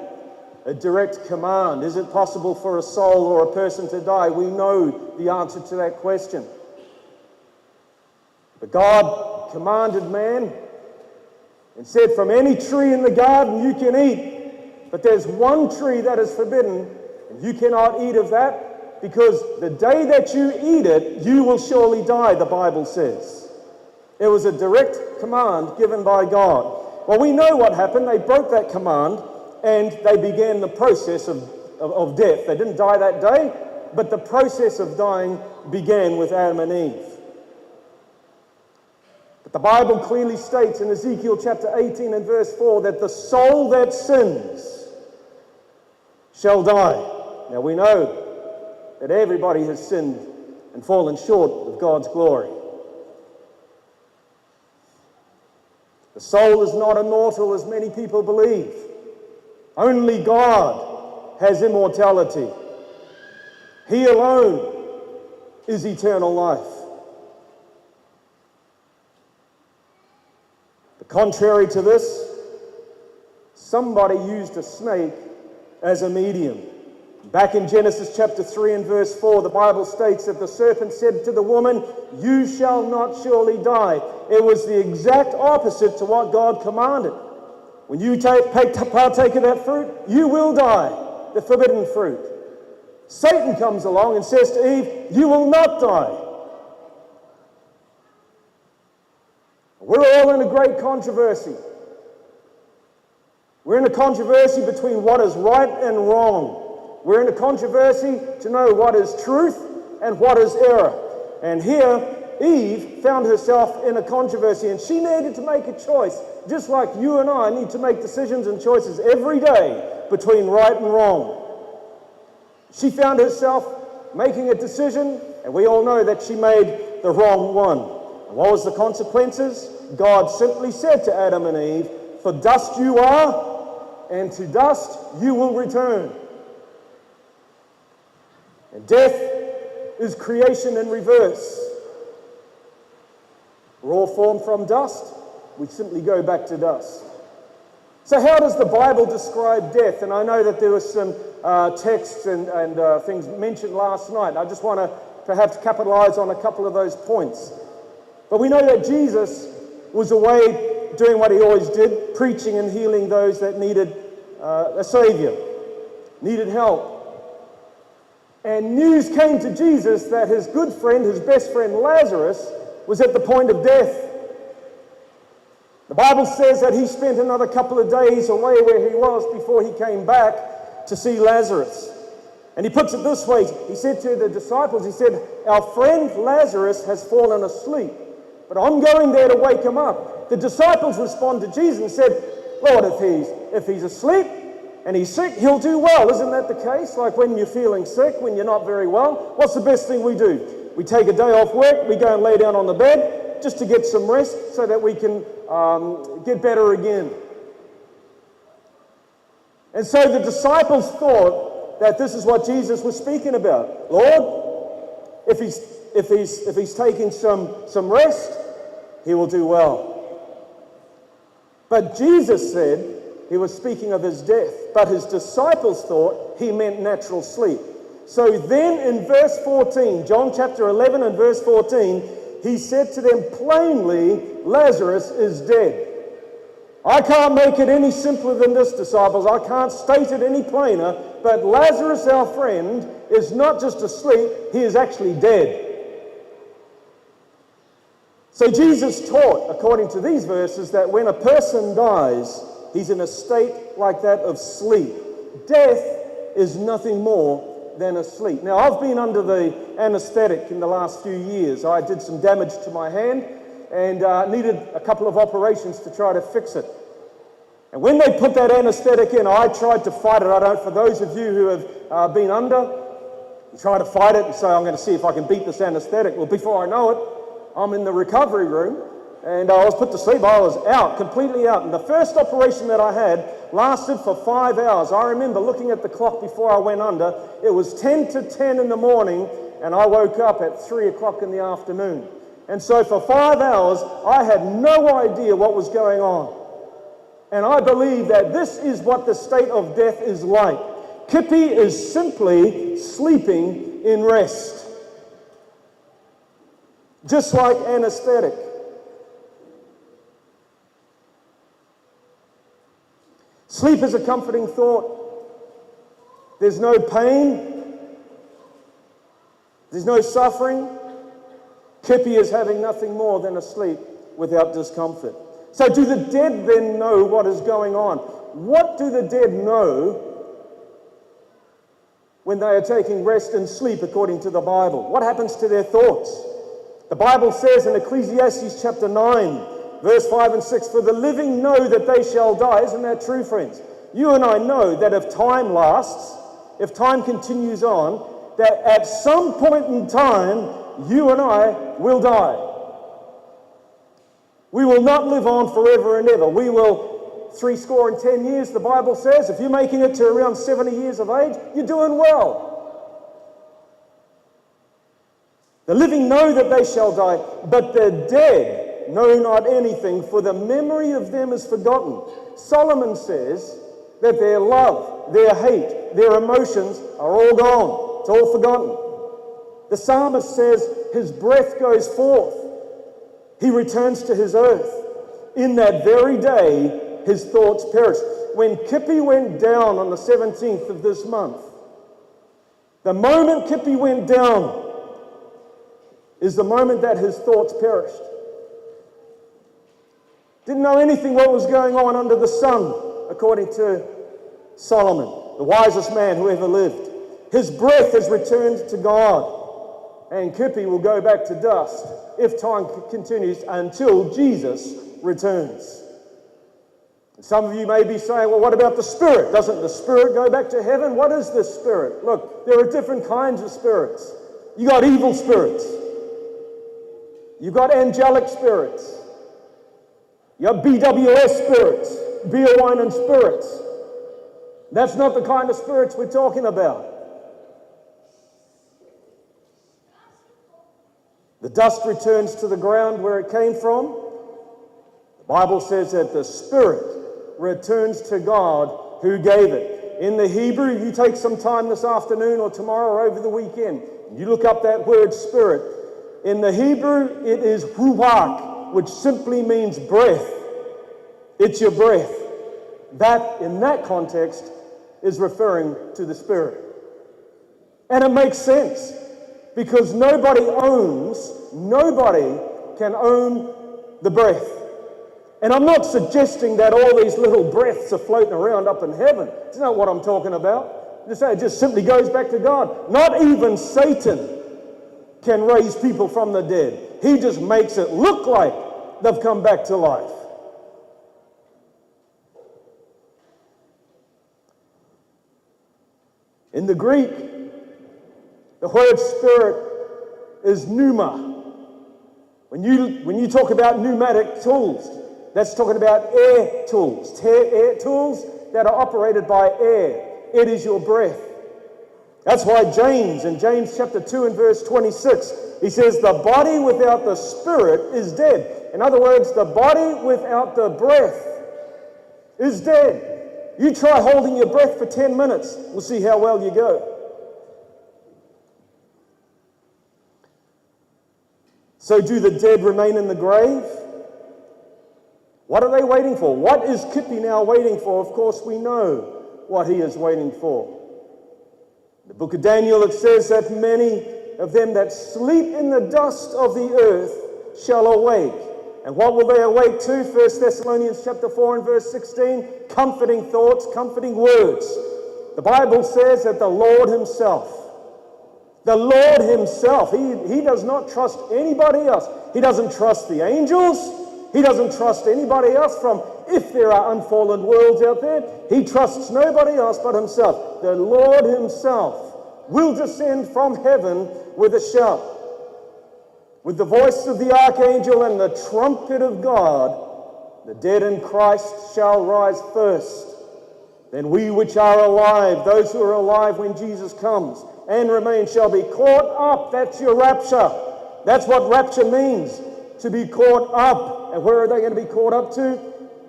a direct command. Is it possible for a soul or a person to die? We know the answer to that question. But God commanded man and said, from any tree in the garden you can eat, but there's one tree that is forbidden, and you cannot eat of that, because the day that you eat it, you will surely die, the Bible says. It was a direct command given by God. Well, we know what happened. They broke that command, and they began the process of death. They didn't die that day, but the process of dying began with Adam and Eve. But the Bible clearly states in Ezekiel chapter 18 and verse 4 that the soul that sins shall die. Now we know that everybody has sinned and fallen short of God's glory. The soul is not immortal as many people believe. Only God has immortality. He alone is eternal life. But contrary to this, somebody used a snake as a medium. Back in Genesis chapter 3 and verse 4, the Bible states that the serpent said to the woman, "You shall not surely die." It was the exact opposite to what God commanded. When you partake of that fruit, you will die, the forbidden fruit. Satan comes along and says to Eve, "You will not die." We're all in a great controversy. We're in a controversy between what is right and wrong. We're in a controversy to know what is truth and what is error. And here, Eve found herself in a controversy, and she needed to make a choice, just like you and I need to make decisions and choices every day between right and wrong. She found herself making a decision, and we all know that she made the wrong one. And what was the consequences? God simply said to Adam and Eve, "For dust you are, and to dust you will return." And death is creation in reverse. We're all formed from dust. We simply go back to dust. So how does the Bible describe death? And I know that there was some texts and things mentioned last night. I just want to perhaps capitalize on a couple of those points. But we know that Jesus was away doing what he always did, preaching and healing those that needed a Savior, needed help. And news came to Jesus that his good friend, his best friend Lazarus, was at the point of death. The Bible says that he spent another couple of days away where he was before he came back to see Lazarus. And he puts it this way. He said to the disciples, he said, "Our friend Lazarus has fallen asleep, but I'm going there to wake him up." The disciples respond to Jesus and said, "Lord, if he's asleep and he's sick, he'll do well." Isn't that the case? Like when you're feeling sick, when you're not very well, what's the best thing we do? We take a day off work, we go and lay down on the bed just to get some rest so that we can get better again. And so the disciples thought that this is what Jesus was speaking about. Lord, if he's taking some rest, he will do well. But Jesus said he was speaking of his death, but his disciples thought he meant natural sleep. So then in verse 14, John chapter 11 and verse 14, he said to them plainly, "Lazarus is dead." I can't make it any simpler than this, disciples. I can't state it any plainer, but Lazarus, our friend, is not just asleep, he is actually dead. So Jesus taught, according to these verses, that when a person dies, he's in a state like that of sleep. Death is nothing more than asleep. Now, I've been under the anesthetic in the last few years. I did some damage to my hand and needed a couple of operations to try to fix it. And when they put that anesthetic in, I tried to fight it. For those of you who have been under, you try to fight it and say, "I'm going to see if I can beat this anesthetic." Well, before I know it, I'm in the recovery room and I was put to sleep. I was out, completely out. And the first operation that I had lasted for 5 hours. I remember looking at the clock before I went under. It was 10 to 10 in the morning and I woke up at 3 o'clock in the afternoon. And so for 5 hours, I had no idea what was going on. And I believe that this is what the state of death is like. Kippy is simply sleeping in rest. Just like anesthetic. Sleep is a comforting thought. There's no pain. There's no suffering. Kippy is having nothing more than a sleep without discomfort. So do the dead then know what is going on? What do the dead know when they are taking rest and sleep according to the Bible? What happens to their thoughts? The Bible says in Ecclesiastes chapter 9, verse 5 and 6, "For the living know that they shall die." Isn't that true, friends? You and I know that if time lasts, if time continues on, that at some point in time, you and I will die. We will not live on forever and ever. We will 70 years, the Bible says. If you're making it to around 70 years of age, you're doing well. The living know that they shall die, but the dead know not anything, for the memory of them is forgotten. Solomon says that their love, their hate, their emotions are all gone. It's all forgotten. The psalmist says his breath goes forth. He returns to his earth. In that very day, his thoughts perish. When Kippy went down on the 17th of this month, the moment Kippy went down is the moment that his thoughts perished. Didn't know anything what was going on under the sun, according to Solomon, the wisest man who ever lived. His breath has returned to God, and Kippy will go back to dust if time continues until Jesus returns. Some of you may be saying, "Well, what about the spirit? Doesn't the spirit go back to heaven?" What is the spirit? Look, there are different kinds of spirits. You got evil spirits. You got angelic spirits. You have BWS spirits, beer, wine, and spirits. That's not the kind of spirits we're talking about. The dust returns to the ground where it came from. The Bible says that the spirit returns to God who gave it. In the Hebrew, you take some time this afternoon or tomorrow or over the weekend, you look up that word spirit. In the Hebrew, it is ruach, which simply means breath. It's your breath. That, in that context, is referring to the Spirit. And it makes sense, because nobody can own the breath. And I'm not suggesting that all these little breaths are floating around up in heaven. It's not what I'm talking about. It just simply goes back to God. Not even Satan can raise people from the dead. He just makes it look like they've come back to life. In the Greek, the word spirit is pneuma. When you talk about pneumatic tools, that's talking about air tools. Air tools that are operated by air. It is your breath. That's why James, in James chapter 2 and verse 26, he says, the body without the spirit is dead. In other words, the body without the breath is dead. You try holding your breath for 10 minutes. We'll see how well you go. So do the dead remain in the grave? What are they waiting for? What is Kipi now waiting for? Of course, we know what he is waiting for. In the book of Daniel, it says that many of them that sleep in the dust of the earth shall awake. And what will they awake to? 1 Thessalonians chapter 4 and verse 16, comforting thoughts, comforting words. The Bible says that the Lord himself, he does not trust anybody else. He doesn't trust the angels. He doesn't trust anybody else from, if there are unfallen worlds out there. He trusts nobody else but himself. The Lord himself will descend from heaven with a shout. With the voice of the archangel and the trumpet of God, the dead in Christ shall rise first. Then we which are alive, those who are alive when Jesus comes and remain, shall be caught up. That's your rapture. That's what rapture means, to be caught up. And where are they going to be caught up to?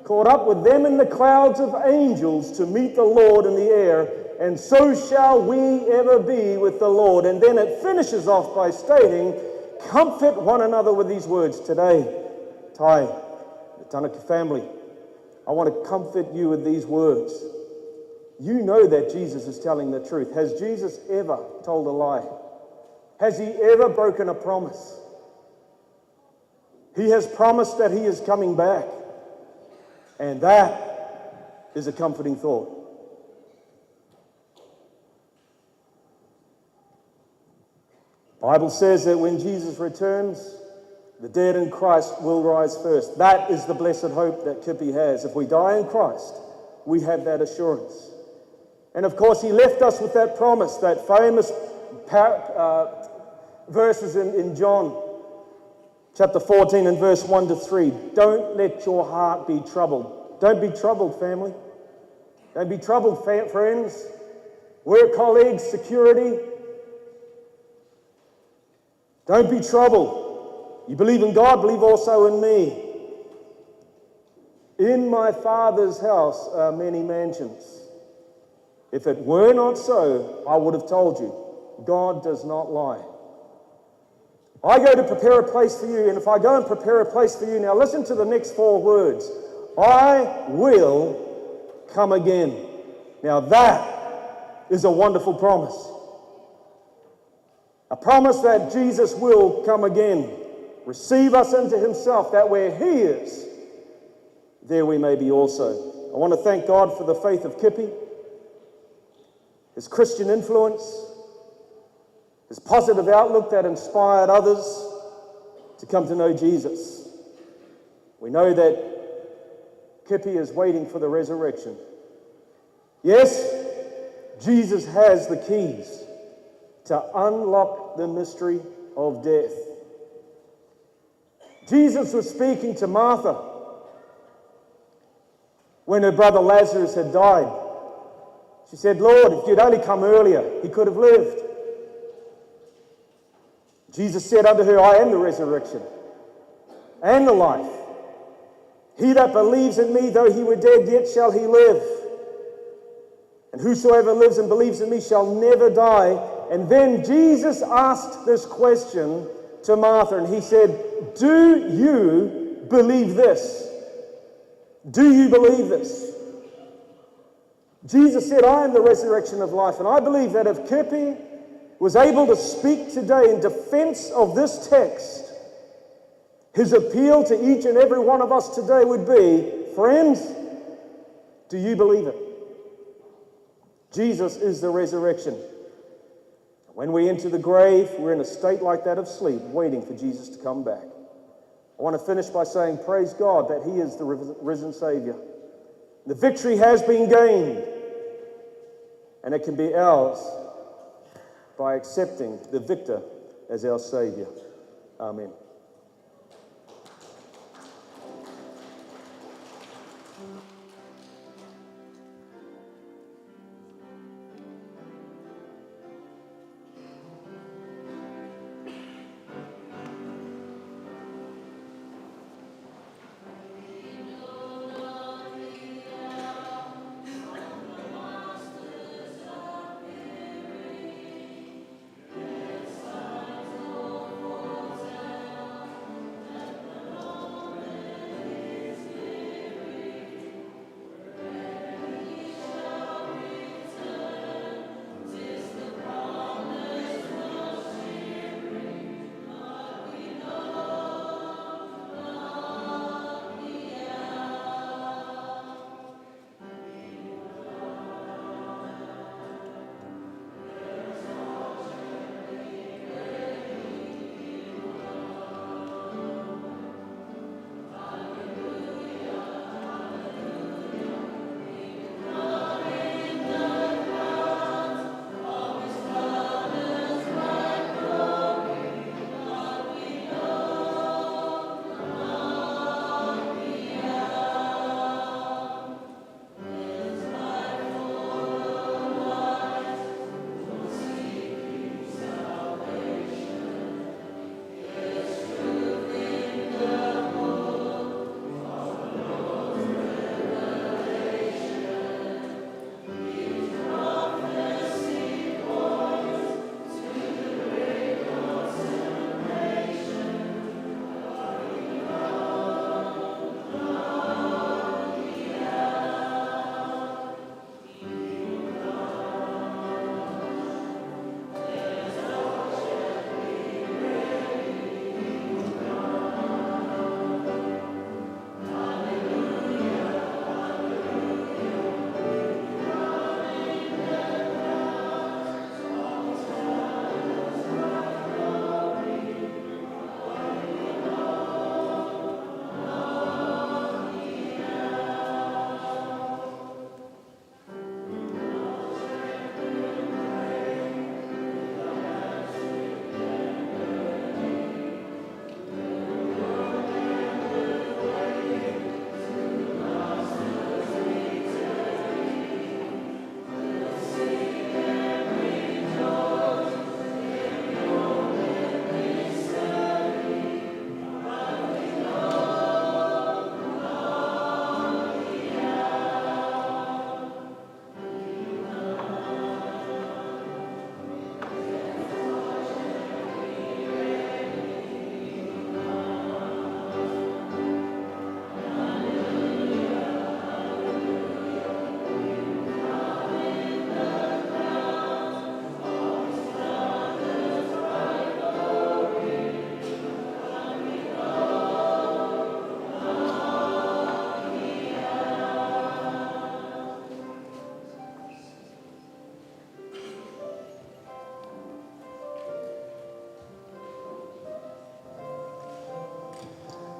Caught up with them in the clouds of angels to meet the Lord in the air. And so shall we ever be with the Lord. And then it finishes off by stating, comfort one another with these words. Today, the Tanaki family, I want to comfort you with these words. You know that Jesus is telling the truth. Has Jesus ever told a lie? Has he ever broken a promise? He has promised that he is coming back. And that is a comforting thought. The Bible says that when Jesus returns, the dead in Christ will rise first. That is the blessed hope that Kipi has. If we die in Christ, we have that assurance. And of course, he left us with that promise, that famous verses in John chapter 14 and verse 1 to 3. Don't let your heart be troubled. Don't be troubled, family. Don't be troubled, friends. Work colleagues, security. Don't be troubled. You believe in God, believe also in me. In my Father's house are many mansions. If it were not so, I would have told you. God does not lie. I go to prepare a place for you, and if I go and prepare a place for you, now listen to the next 4 words. I will come again. Now that is a wonderful promise. A promise that Jesus will come again, receive us into himself, that where he is, there we may be also. I want to thank God for the faith of Kipi, his Christian influence, his positive outlook that inspired others to come to know Jesus. We know that Kipi is waiting for the resurrection. Yes, Jesus has the keys to unlock the mystery of death. Jesus was speaking to Martha when her brother Lazarus had died. She said, "Lord, if you'd only come earlier, he could have lived." Jesus said unto her, "I am the resurrection and the life. He that believes in me, though he were dead, yet shall he live. And whosoever lives and believes in me shall never die." And then Jesus asked this question to Martha, and he said, "Do you believe this? Do you believe this?" Jesus said, "I am the resurrection of life." And I believe that if Kipi was able to speak today in defense of this text, his appeal to each and every one of us today would be, friends, do you believe it? Jesus is the resurrection. When we enter the grave, we're in a state like that of sleep, waiting for Jesus to come back. I want to finish by saying, praise God that he is the risen Savior. The victory has been gained, and it can be ours by accepting the victor as our Savior. Amen.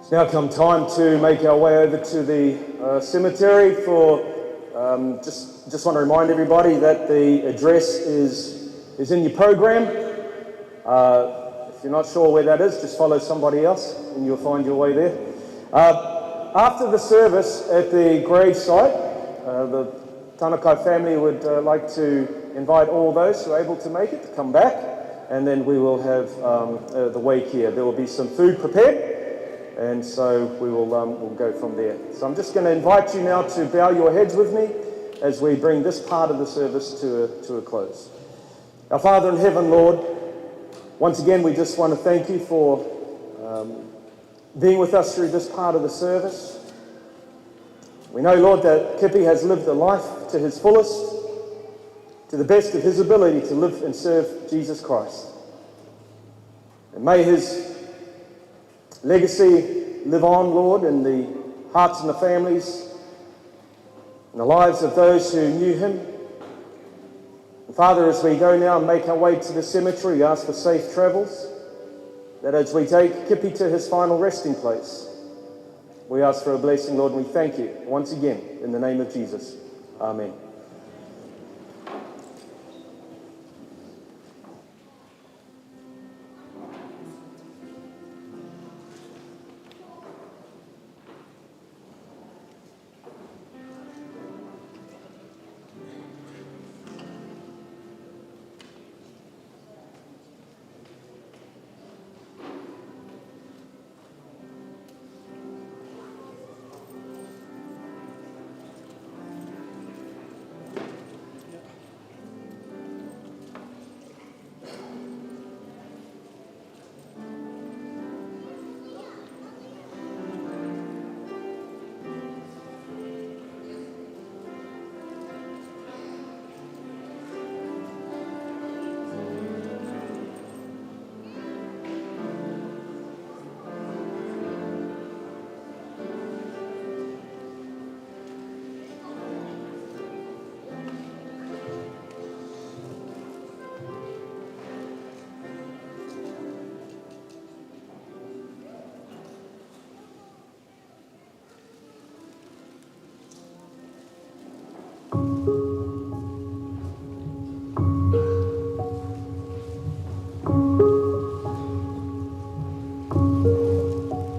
It's now come time to make our way over to the cemetery for, just want to remind everybody that the address is is in your program. If you're not sure where that is, just follow somebody else and you'll find your way there. After the service at the grave site, the Tanaki family would like to invite all those who are able to make it to come back, and then we will have the wake here. There will be some food prepared, and so we will we'll go from there. So I'm just going to invite you now to bow your heads with me as we bring this part of the service to a close. Our Father in heaven, Lord, once again we just want to thank you for being with us through this part of the service. We know, Lord, that Kipi has lived a life to his fullest, to the best of his ability to live and serve Jesus Christ. And may his legacy live on, Lord, in the hearts and the families and the lives of those who knew him. And Father, as we go now and make our way to the cemetery, we ask for safe travels, that as we take Kipi to his final resting place, we ask for a blessing, Lord, and we thank you once again in the name of Jesus. Amen.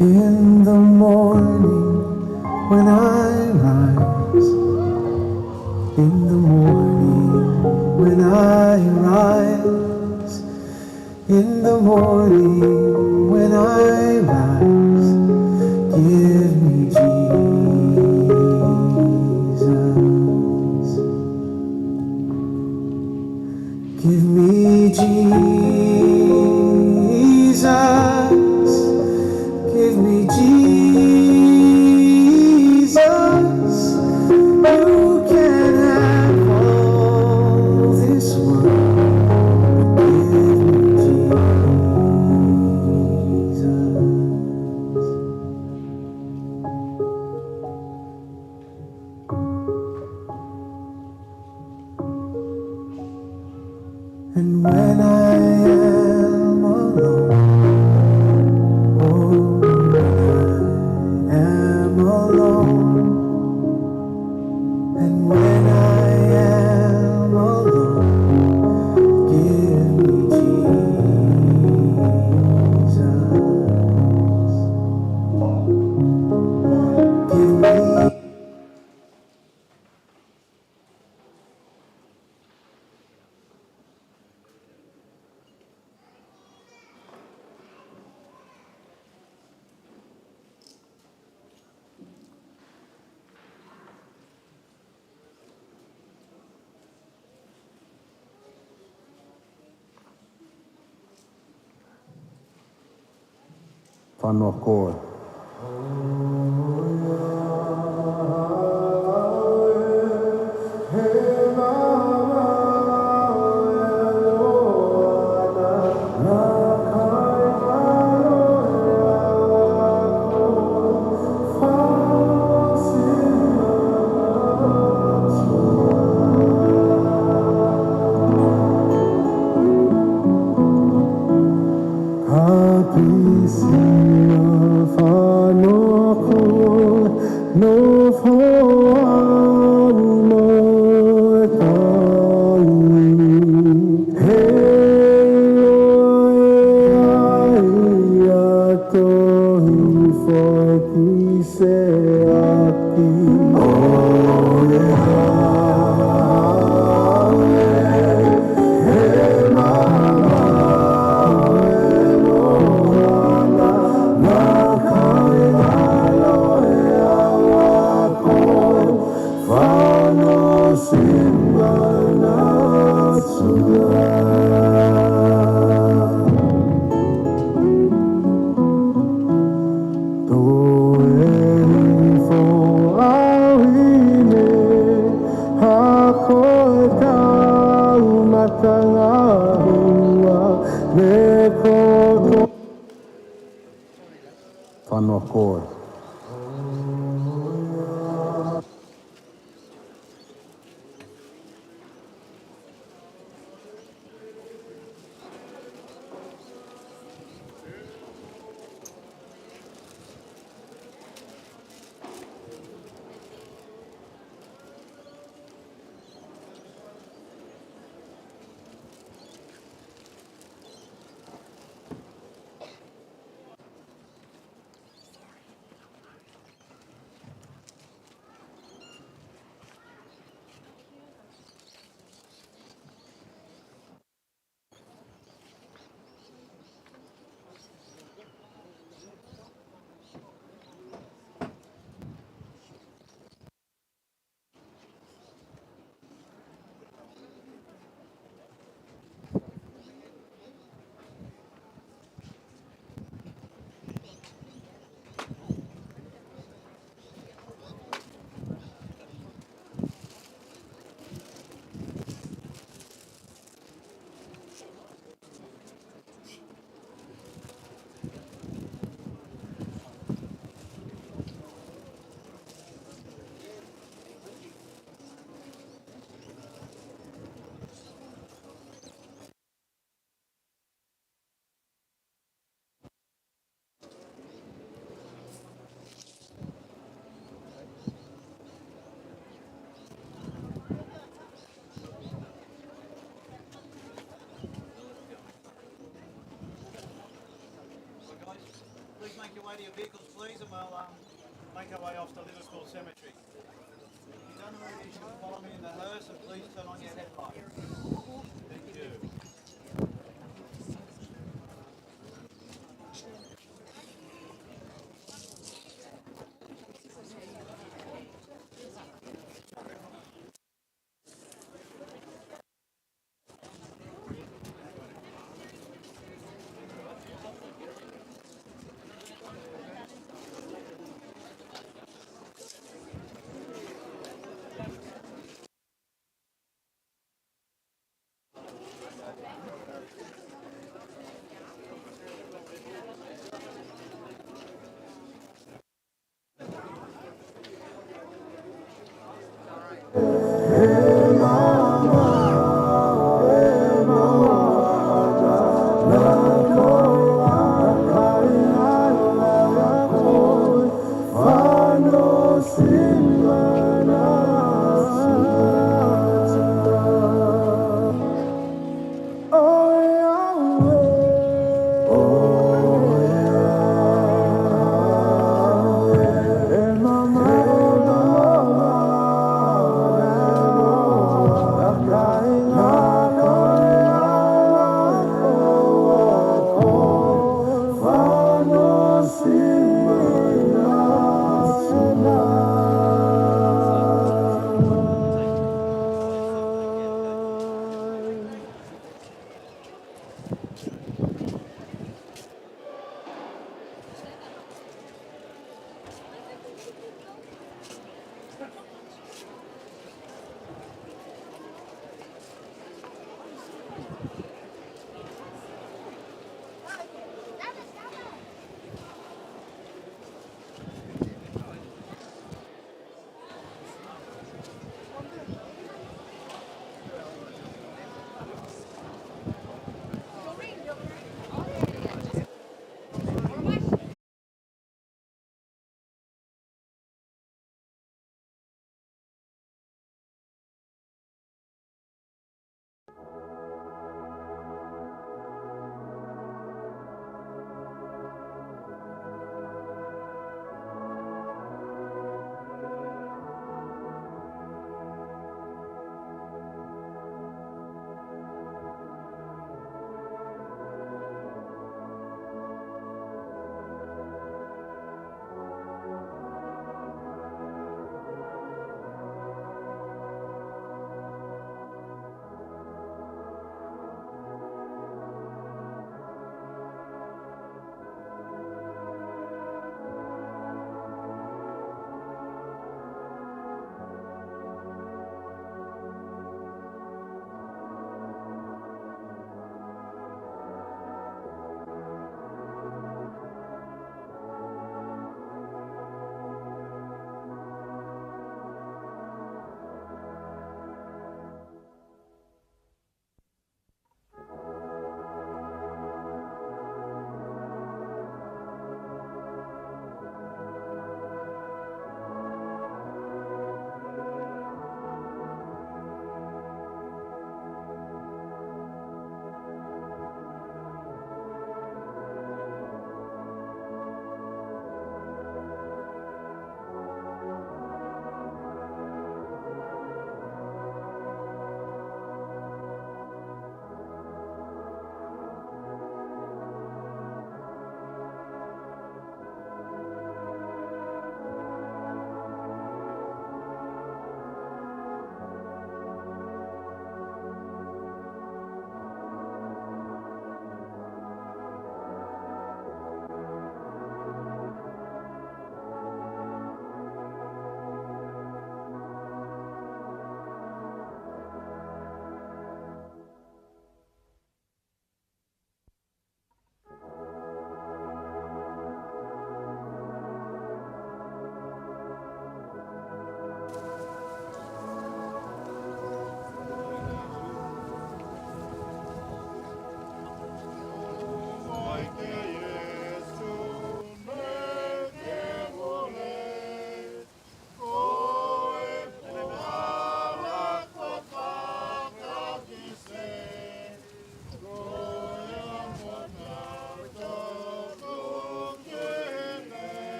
In the morning when I rise, in the morning when I rise, in the morning when I rise, give me Jesus, give me Jesus. Give me Jesus, you can have all this world, give me Jesus. And when I am alone, and when I am alone, give me Jesus, give me. Whanua koe. Peace in your whanua koe. Please make your way to your vehicles, please, and we'll make our way off to Liverpool Cemetery. If you don't know where it is, you can follow me in the hearse, and please turn on your headlights. Thank you.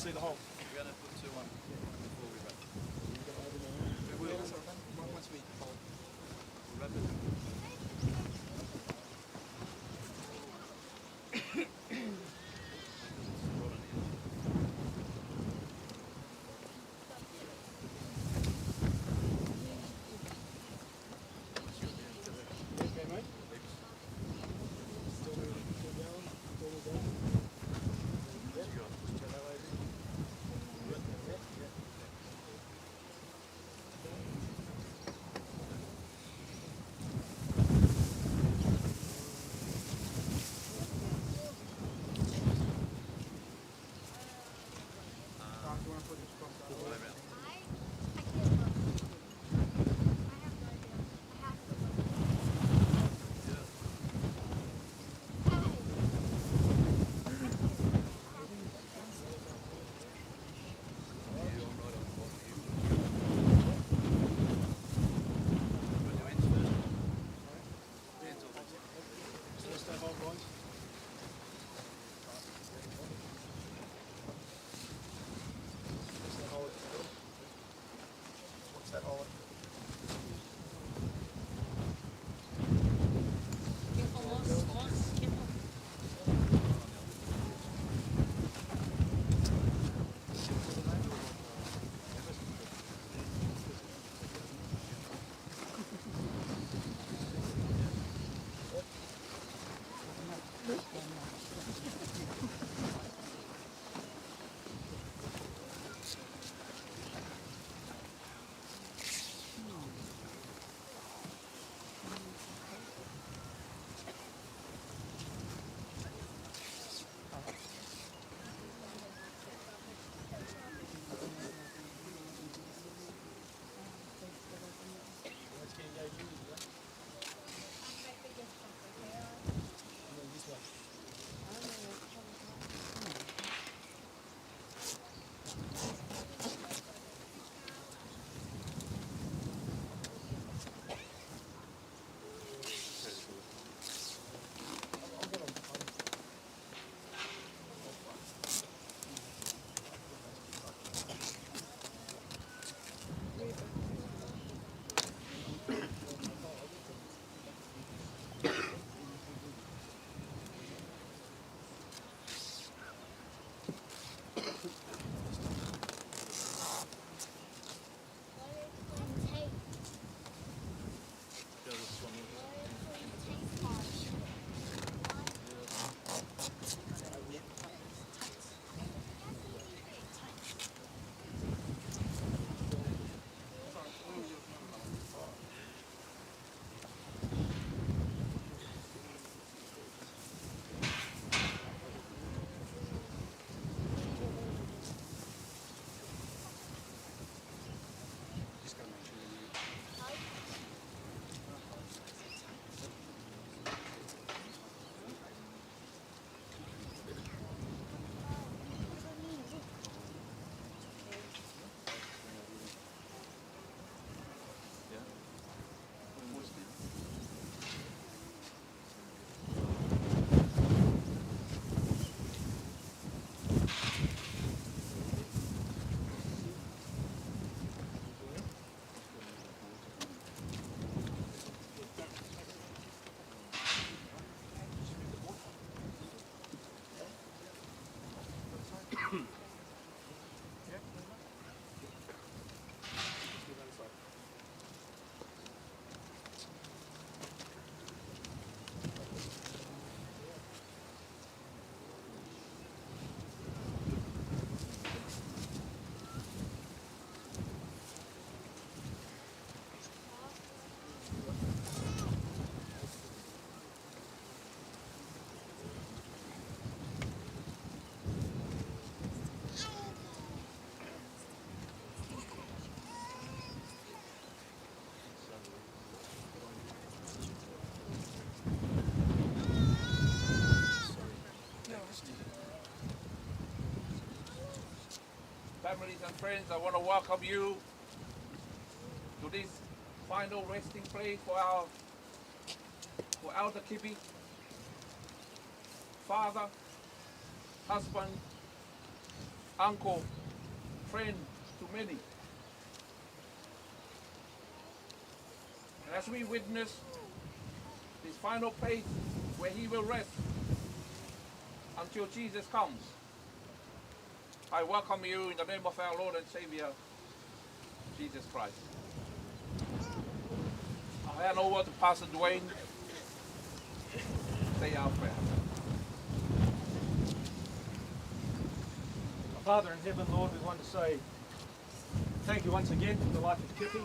see the hole. We're going to put 2 on before we wrap. We will. Once we wrap it. Families and friends, I want to welcome you to this final resting place for Elder Kipi, father, husband, uncle, friend to many. And as we witness this final place where he will rest until Jesus comes, I welcome you in the name of our Lord and Savior, Jesus Christ. I'll hand over to Pastor Dwayne. Say our prayer. Our Father in heaven, Lord, we want to say thank you once again for the life of Kippy.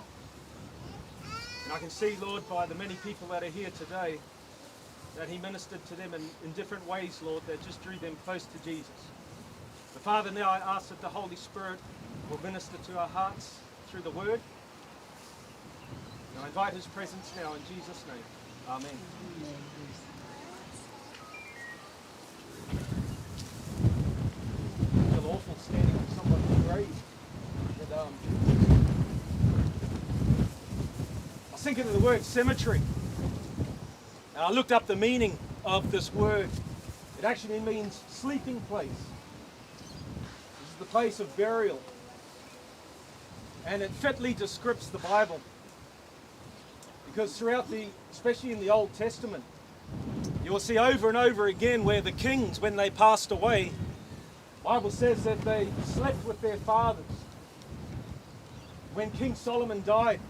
And I can see, Lord, by the many people that are here today, that he ministered to them in different ways, Lord, that just drew them close to Jesus. But Father, now I ask that the Holy Spirit will minister to our hearts through the Word. And I invite his presence now in Jesus' name. Amen. I feel awful standing on somebody's grave. But, I was thinking of the word cemetery. And I looked up the meaning of this word. It actually means sleeping place. This is the place of burial. And it fitly describes the Bible. Because throughout especially in the Old Testament, you will see over and over again where the kings, when they passed away, the Bible says that they slept with their fathers. When King Solomon died,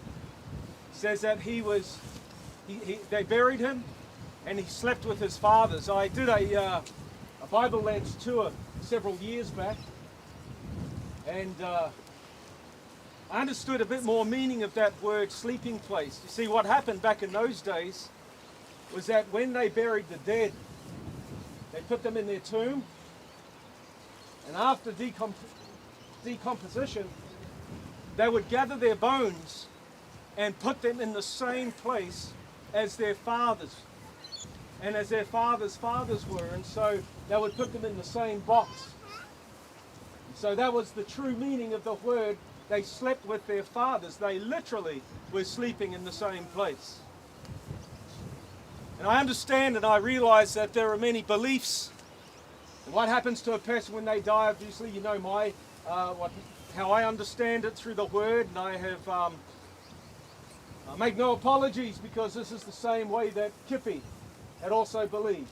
it says that they buried him and he slept with his fathers. I did a Bible Lads tour several years back, and I understood a bit more meaning of that word sleeping place. You see, what happened back in those days was that when they buried the dead, they put them in their tomb, and after decomposition, they would gather their bones and put them in the same place as their fathers and as their fathers' fathers were, and so they would put them in the same box. And so that was the true meaning of the word. They slept with their fathers. They literally were sleeping in the same place. And I understand and I realize that there are many beliefs. And what happens to a person when they die, obviously, you know how I understand it through the word, and I have I make no apologies, because this is the same way that Kippy had also believed.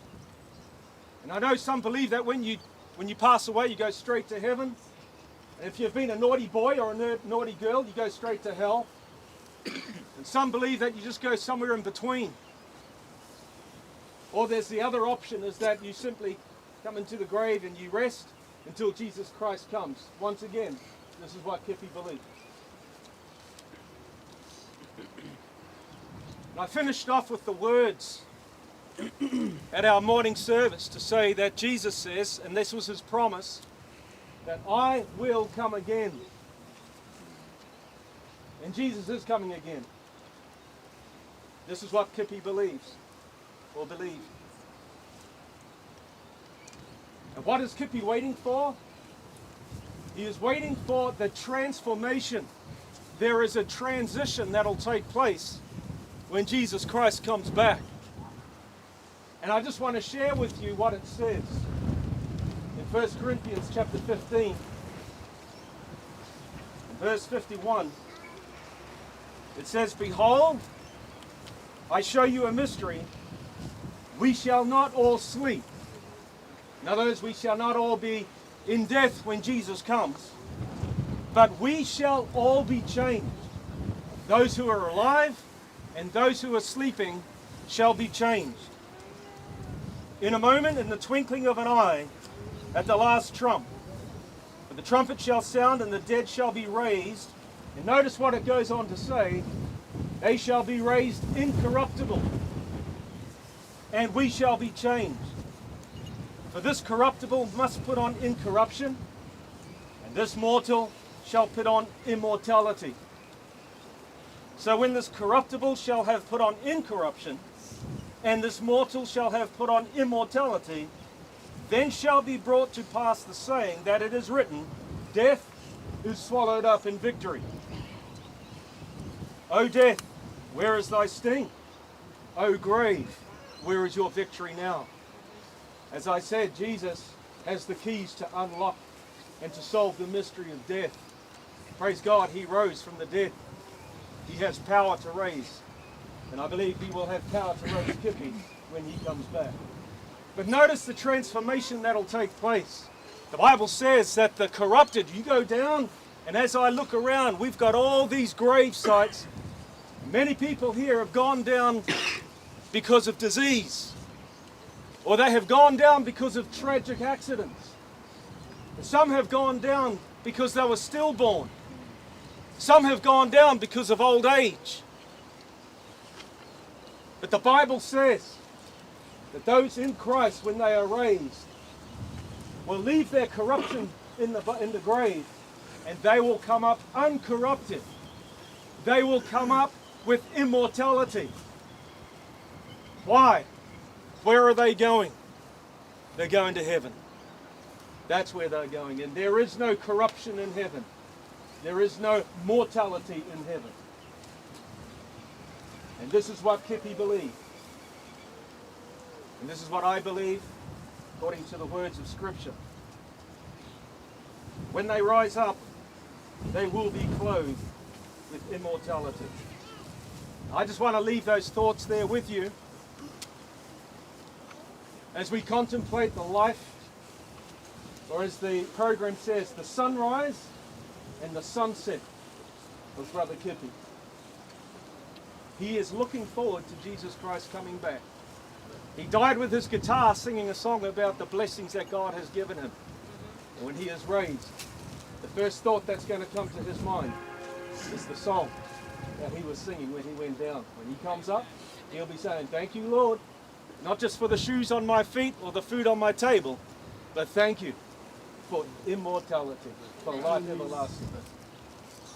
And I know some believe that when you pass away, you go straight to heaven. And if you've been a naughty boy or a naughty girl, you go straight to hell. And some believe that you just go somewhere in between. Or there's the other option, is that you simply come into the grave and you rest until Jesus Christ comes. Once again, this is what Kippy believed. And I finished off with the words at our morning service to say that Jesus says, and this was his promise, that I will come again. And Jesus is coming again. This is what Kippy believes, or believed. And what is Kippy waiting for? He is waiting for the transformation. There is a transition that'll take place when Jesus Christ comes back. And I just want to share with you what it says in 1 Corinthians chapter 15, verse 51. It says, "Behold, I show you a mystery. We shall not all sleep." In other words, we shall not all be in death when Jesus comes, but we shall all be changed. Those who are alive and those who are sleeping shall be changed. In a moment, in the twinkling of an eye, at the last trump. For the trumpet shall sound, and the dead shall be raised. And notice what it goes on to say. They shall be raised incorruptible, and we shall be changed. For this corruptible must put on incorruption, and this mortal shall put on immortality. So when this corruptible shall have put on incorruption, and this mortal shall have put on immortality, then shall be brought to pass the saying that it is written, Death is swallowed up in victory. O death, where is thy sting? O grave, where is your victory now? As I said, Jesus has the keys to unlock and to solve the mystery of death. Praise God, he rose from the dead. He has power to raise. And I believe he will have power to raise Kipi when he comes back. But notice the transformation that'll take place. The Bible says that the corrupted, you go down, and as I look around, we've got all these grave sites. Many people here have gone down because of disease, or they have gone down because of tragic accidents. And some have gone down because they were stillborn. Some have gone down because of old age. But the Bible says that those in Christ, when they are raised, will leave their corruption in the grave, and they will come up uncorrupted. They will come up with immortality. Why? Where are they going? They're going to heaven. That's where they're going. And there is no corruption in heaven. There is no mortality in heaven. And this is what Kipi believed. And this is what I believe, according to the words of Scripture. When they rise up, they will be clothed with immortality. I just want to leave those thoughts there with you as we contemplate the life, or as the program says, the sunrise and the sunset of Brother Kipi. He is looking forward to Jesus Christ coming back. He died with his guitar singing a song about the blessings that God has given him. And when he is raised, the first thought that's going to come to his mind is the song that he was singing when he went down. When he comes up, he'll be saying, "Thank you, Lord, not just for the shoes on my feet or the food on my table, but thank you for immortality, for life everlasting."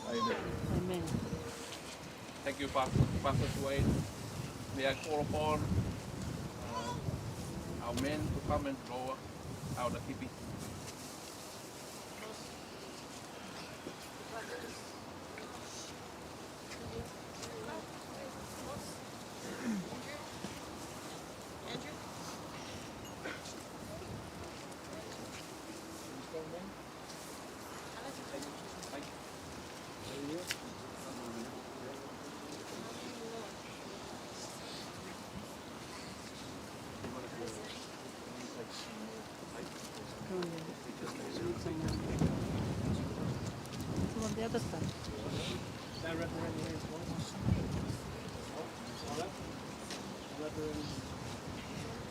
Amen. Amen. Thank you, Pastor Dwayne. May I call upon our men to come and lower out the Kipi. On the other side.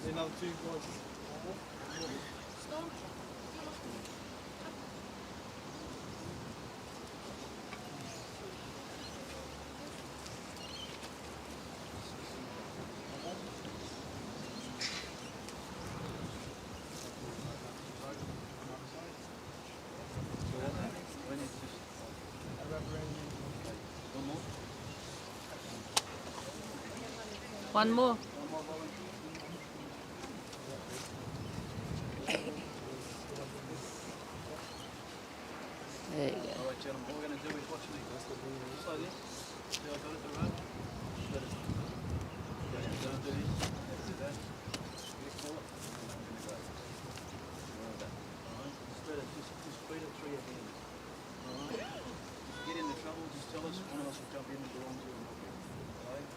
Another two voices. One more. There you go. All right, gentlemen, what we're going to do is watch me. Slowly. See, I got it, the rope. Let it. Don't do this. Do that. Get it. Alright, spread it. Just spread it through your hands. Alright. If you get into trouble, just tell us. One of us will jump in and belong to you. Alright?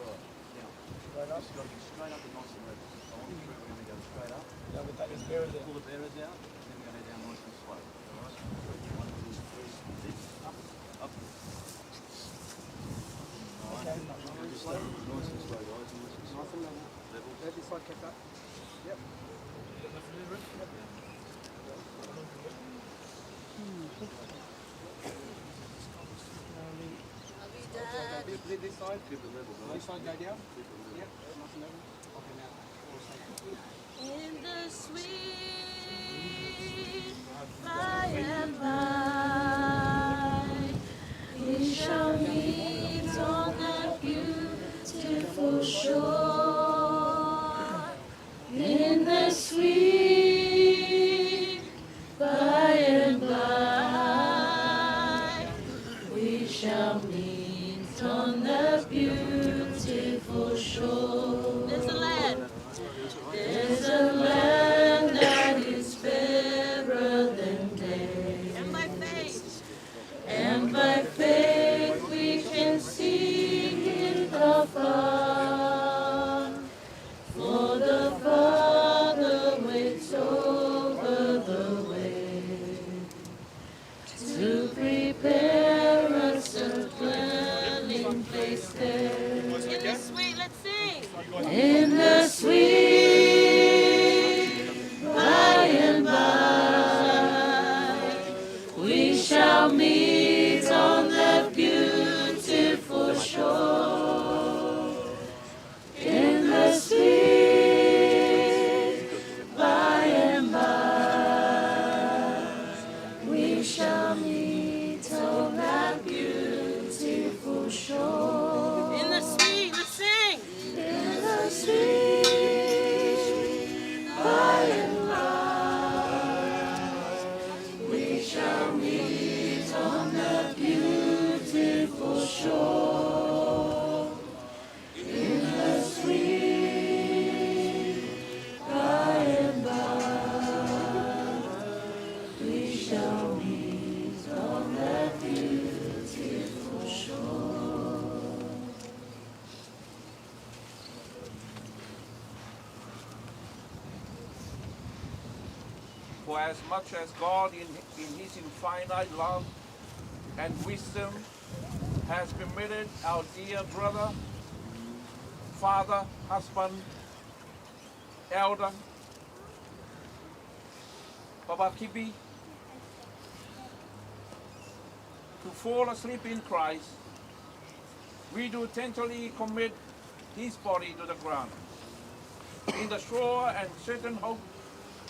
Alright. Now, straight up. Just got to be straight up and nice and level. I want you to, we're going to go straight up. Yeah, we'll take this bearer down. Pull the bearer down, and then we're going to go down nice and slow. Alright? 1, 2, 3, 6, up, up. Alright. Just slow. Nice and slow, guys. Nice and level. Level. This side kept up. Yep. This side, keep it level. This side go down? Yep. Nice and level. Okay, now. In the sweet by and by, we shall meet on that beautiful shore. In the sweet by and by, we shall meet on the beautiful shore. There's a land. There's a land that is fairer than day. For as much as God in his infinite love and wisdom has permitted our dear brother, father, husband, elder, Papa Kipi, to fall asleep in Christ, we do tenderly commit his body to the ground, in the sure and certain hope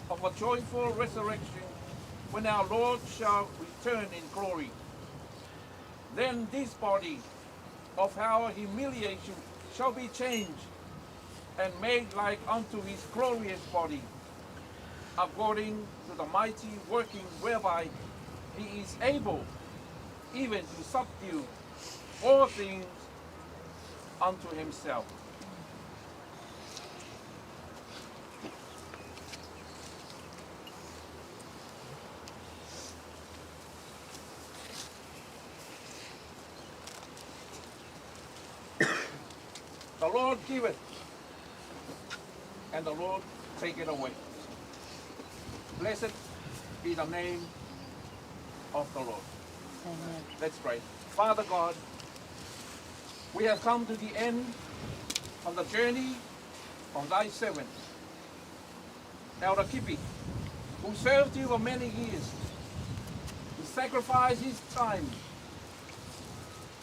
of a joyful resurrection when our Lord shall return in glory. Then this body of our humiliation shall be changed and made like unto his glorious body, according to the mighty working whereby he is able even to subdue all things unto himself. The Lord giveth, and the Lord taketh away. Blessed be the name of the Lord. Amen. Let's pray. Father God, we have come to the end of the journey of thy servant, Elder Kipi, who served you for many years, to sacrifice his time,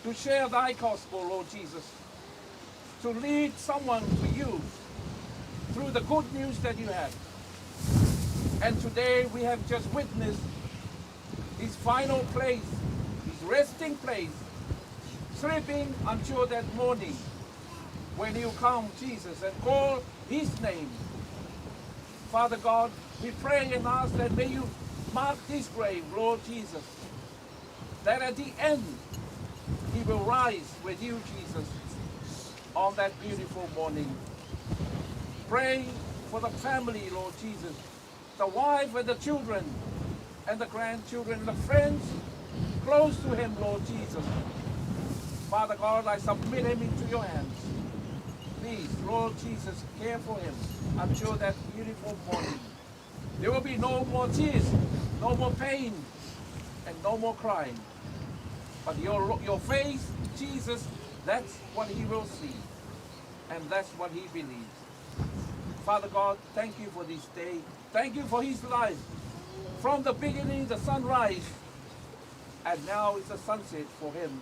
to share thy gospel, Lord Jesus, to lead someone to you through the good news that you have. And today we have just witnessed his final place, his resting place, sleeping until that morning when you come, Jesus, and call his name. Father God, we pray and ask that may you mark this grave, Lord Jesus, that at the end he will rise with you, Jesus, on that beautiful morning. Pray for the family, Lord Jesus, the wife and the children and the grandchildren, the friends close to him, Lord Jesus. Father God, I submit him into your hands. Please, Lord Jesus, care for him until that beautiful morning. There will be no more tears, no more pain, and no more crying. But your face, Jesus, that's what he will see. And that's what he believes. Father God, thank you for this day. Thank you for his life. From the beginning, the sunrise, and now it's a sunset for him.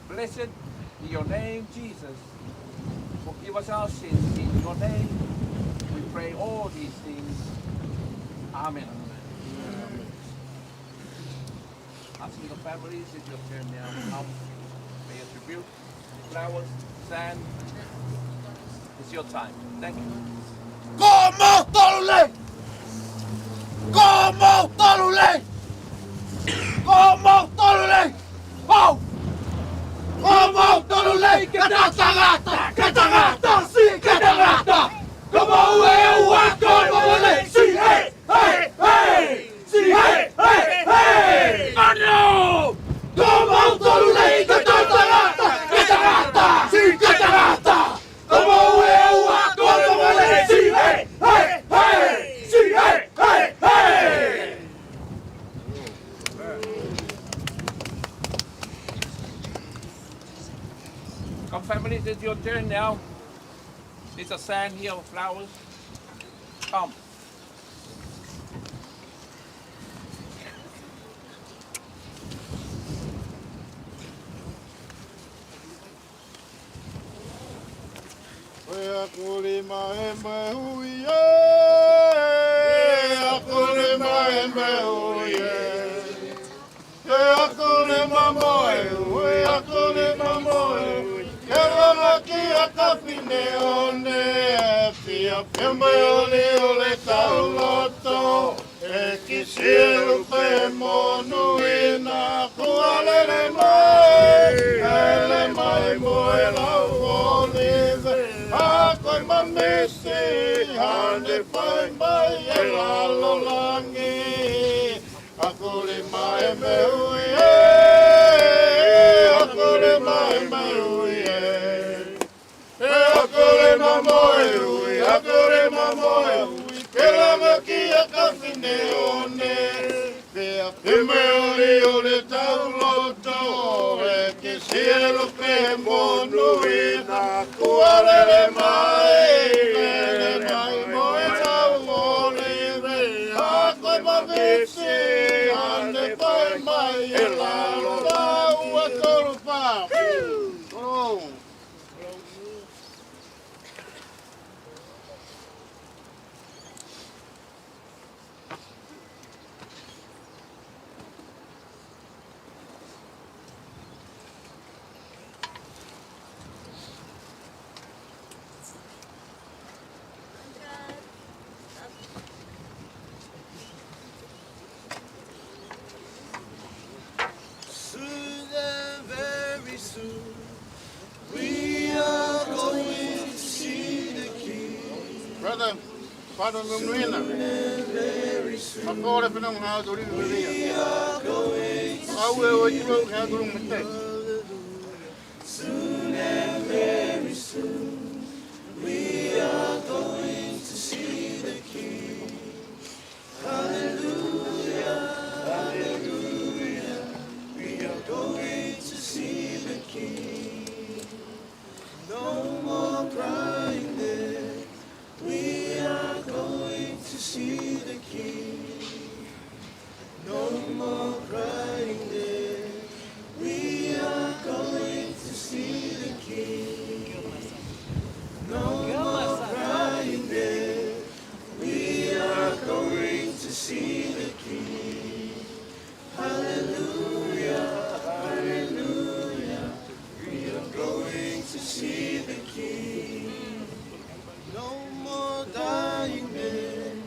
Blessed be your name, Jesus. Forgive us our sins. In your name, we pray all these things. Amen. Asking the families, it's your turn now. Come, pay a tribute, flowers, sand. It's your time. Thank you. Como Tolule! Como Tolule! Como Tolule! Oh! Como Tolule! Catarata! Catarata! Si! Catarata! Como Uea! Como Uea! Si! Hey! Hey! Hey! Si! Hey! Hey! Hey! Ano! Como Tolule! Catarata! Catarata! Si! Catarata! Como Uea! Como Uea! Si! Hey! Hey! Hey! Si! Hey! Hey! Hey! Come, families, it's your turn now. There's a sand here of flowers. Come. Uea Uea Moimoi, ki a ka whine one. E me ori o le tau loto, e ke sielo pe monu ina. Kua lele mai mo e tau ole rea. Koe ma vese, ane koe mai e lalo lau a toro pa. Toro. Soon and very soon, we are going to see the King. Brother, Father Mumwina. Makore pinong ha duri nuria. Awe o jiwa ha duri mete. Soon and very soon, we are going to see the King. Hallelujah, hallelujah. We are going to see the King. No more crying there. We are going to see the King. No more crying there. We are going to see the King. No more crying there. We are going to see the King. Hallelujah, hallelujah. We are going to see the King. No more dying men.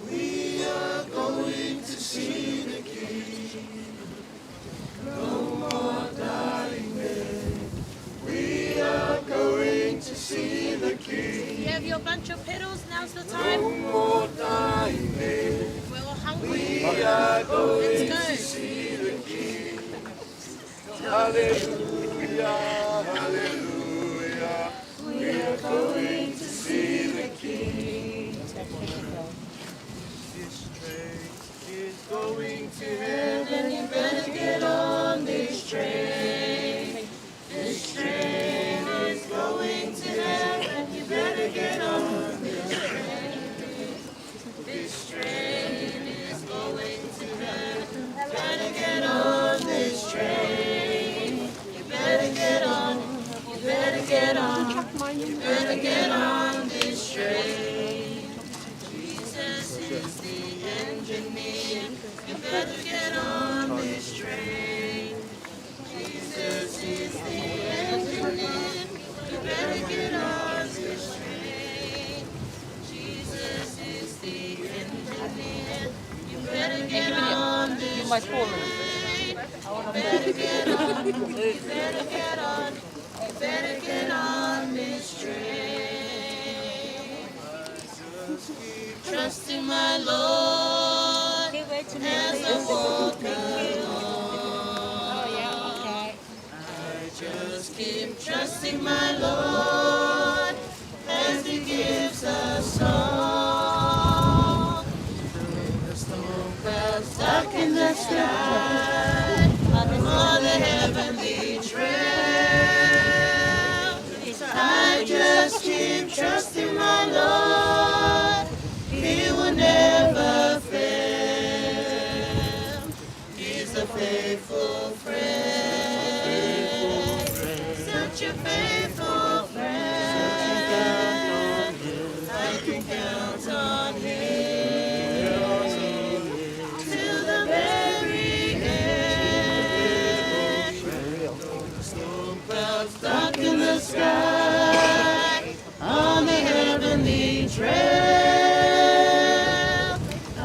We are going to see the King. No more dying men. We are going to see the King. You have your bunch of petals, now's the time. No more dying men. We're all hungry. We are going Let's to see the King. Hallelujah, hallelujah. We are going to see the King. This train is going to heaven. You better get on this train. This train is going to heaven. You better get on this train. This train is going to heaven. Better get on this train. You better get on. You better get on. You better get on this train. Jesus is the engineer. You better get on this train. Jesus is the engineer. You better get on this train. Jesus is the engineer. You better get on this train. You better get on. You better get on. You better get on this train. Trusting my Lord as I walk along. I just keep trusting my Lord as He gives us song. The storm clouds stuck in the sky, all the heavenly trail. I just keep trusting my Lord. He will never fail. He's a faithful friend, such a faithful friend. I can count on Him till the very end. The storm clouds dark in the sky, on the heavenly trail.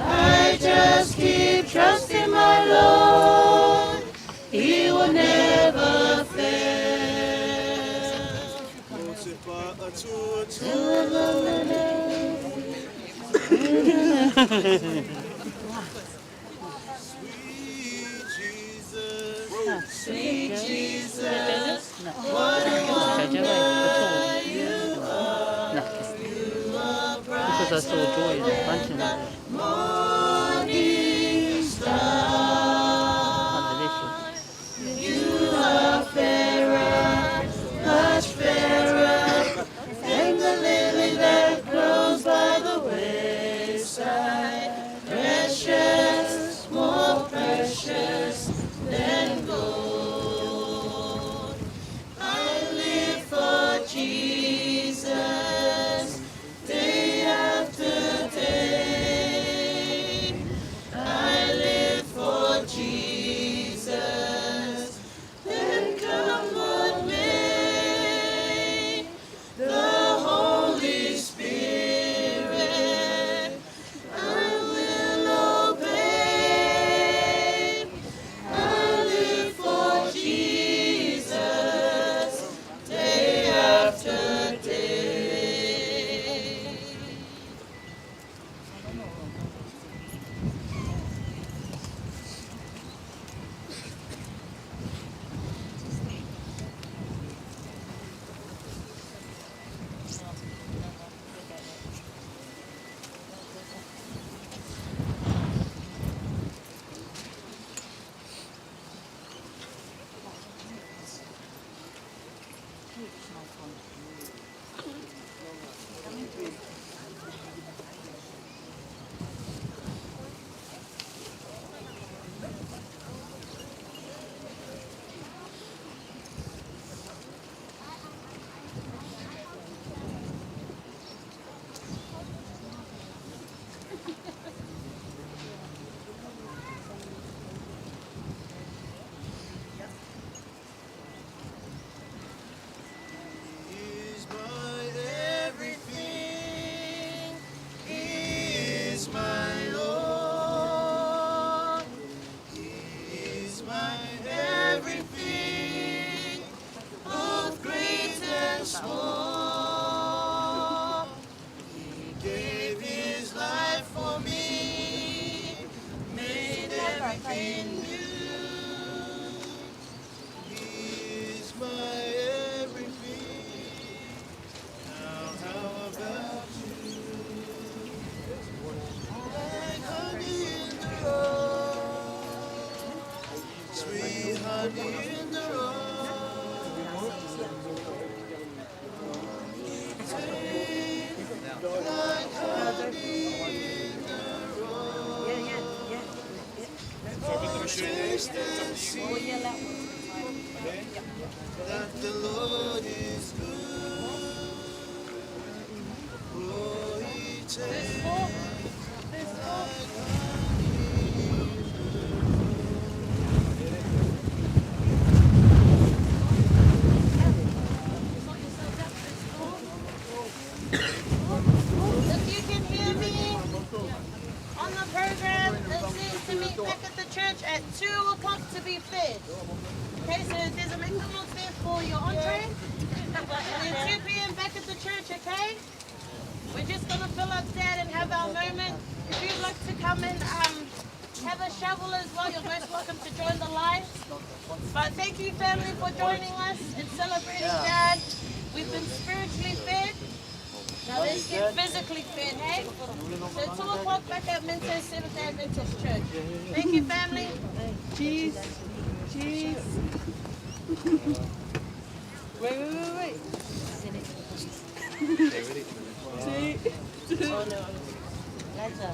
I just keep trusting my Lord. He will never fail. Sweet Jesus, what a wonder you are. You are bright us all joy and function. Morning star, you are fairer, much fairer than the lily that grows by the wayside. Precious, more precious than gold. I live for Jesus day after day. I live for Jesus. Then come what may, the Holy Spirit I will obey. I live for Jesus day after day. He's my everything. He is my Lord. He is my everything, both great and small. He gave his life for me, made everything new. He is my everything. Now how about you? Like honey in the rock, sweet honey in the rock. Like honey in the rock. Taste and see that the Lord is good. Oh, he tastes like If you can hear me on the program, it says to meet back at the church at 2 o'clock to be fed. Okay, so there's a McDonald's there for your entree. And then 2 p.m. back at the church, okay? We're just going to fill up that and have our moment. If you'd like to come and have a shovel as well, you're most welcome to join the line. But thank you, family, for joining us and celebrating Dad. We've been spiritually fed. Now let's get physically fit, hey? So 2 o'clock back at Minton Seventh Adventist Church. Thank you, family. Cheese. Cheese. Wait. Oh no. Lighter.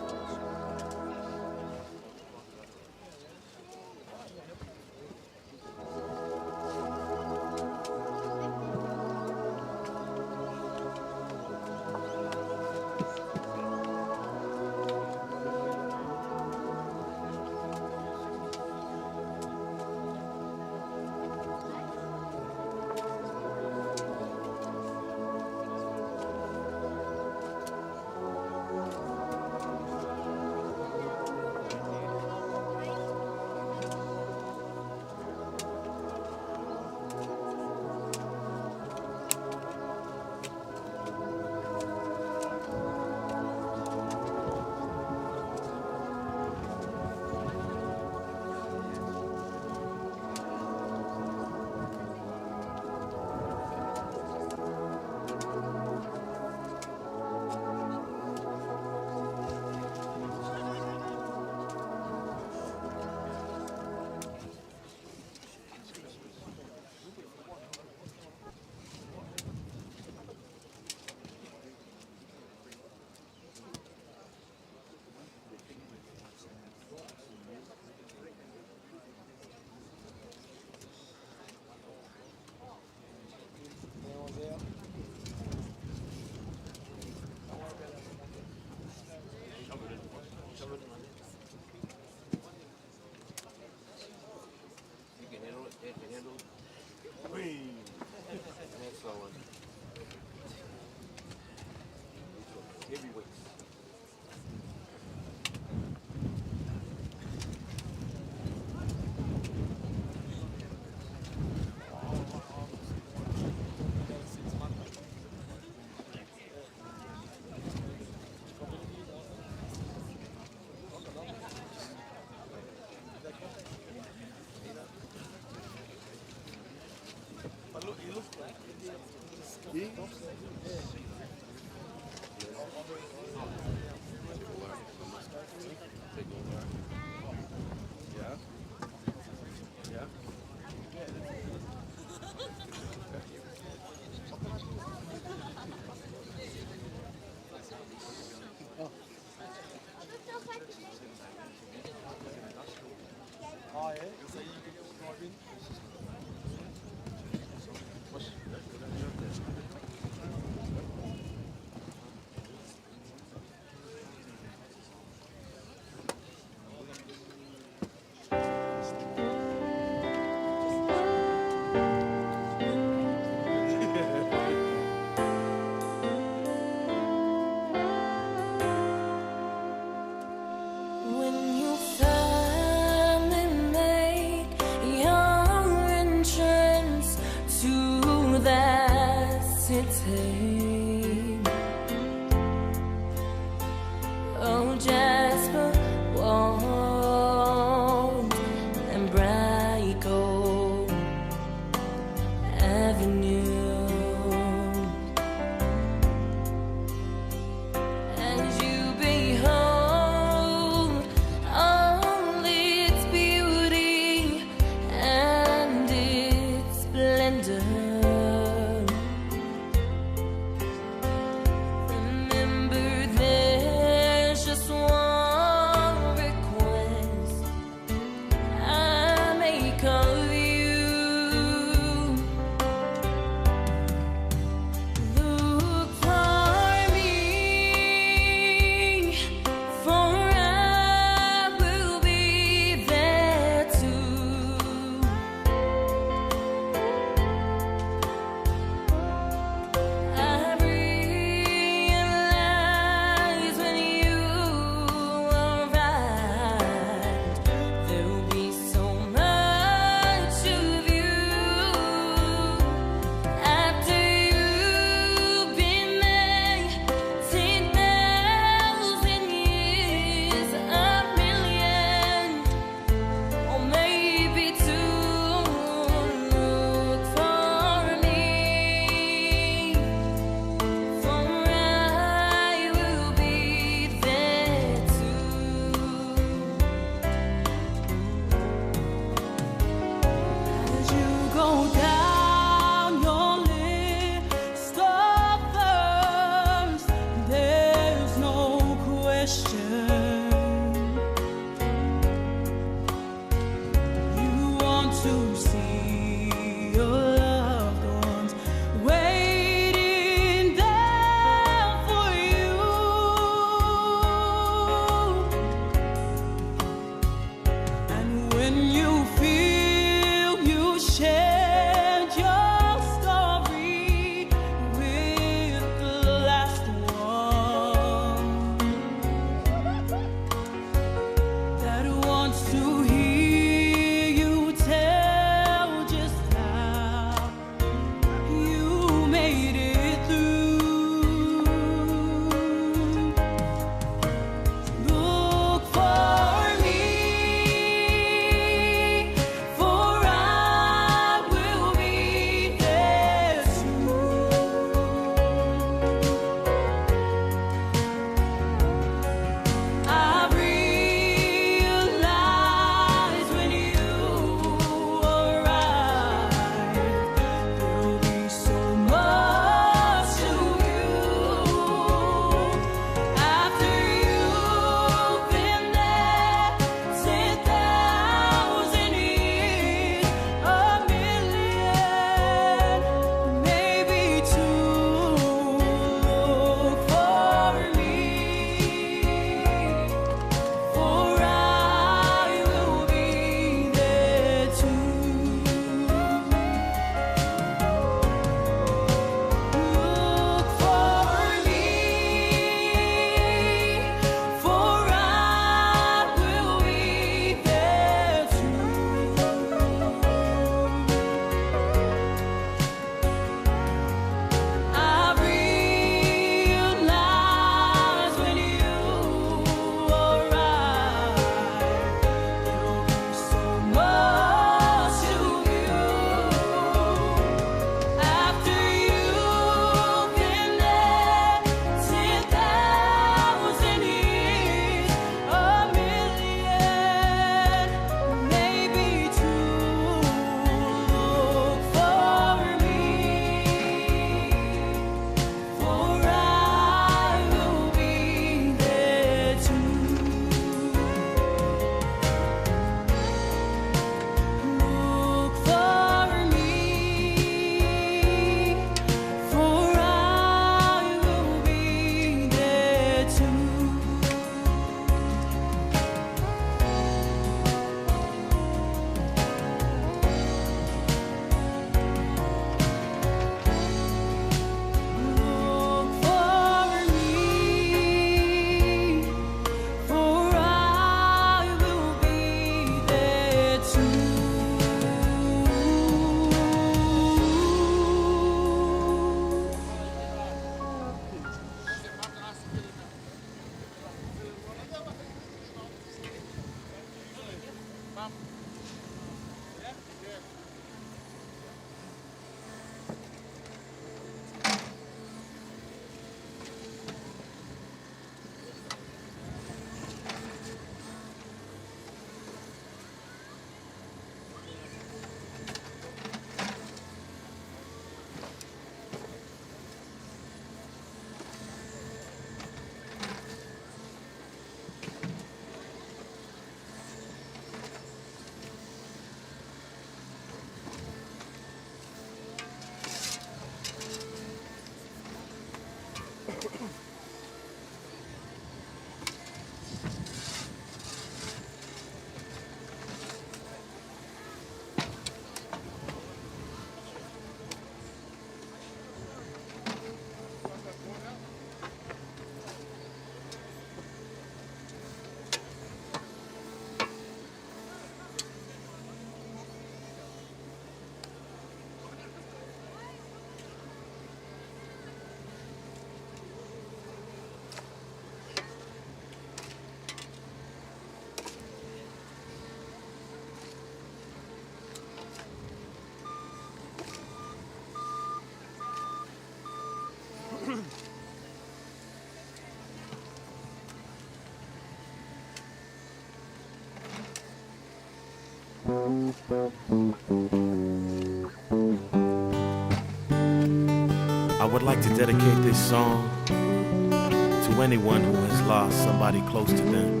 I would like to dedicate this song to anyone who has lost somebody close to them.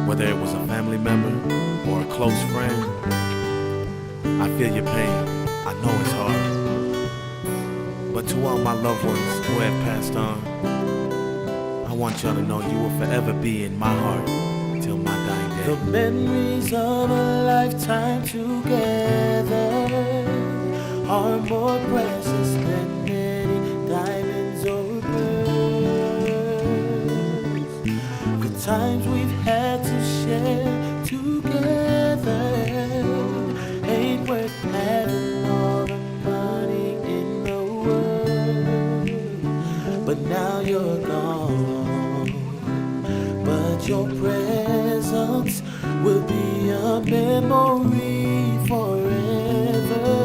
Whether it was a family member or a close friend, I feel your pain. I know it's hard. But to all my loved ones who have passed on, I want y'all to know you will forever be in my heart till my dying day. The memories of a lifetime together are more precious than many diamonds or pearls. Good times we've had to share together ain't worth having all the money in the world. But now you're gone, but your presence will be a memory forevermore.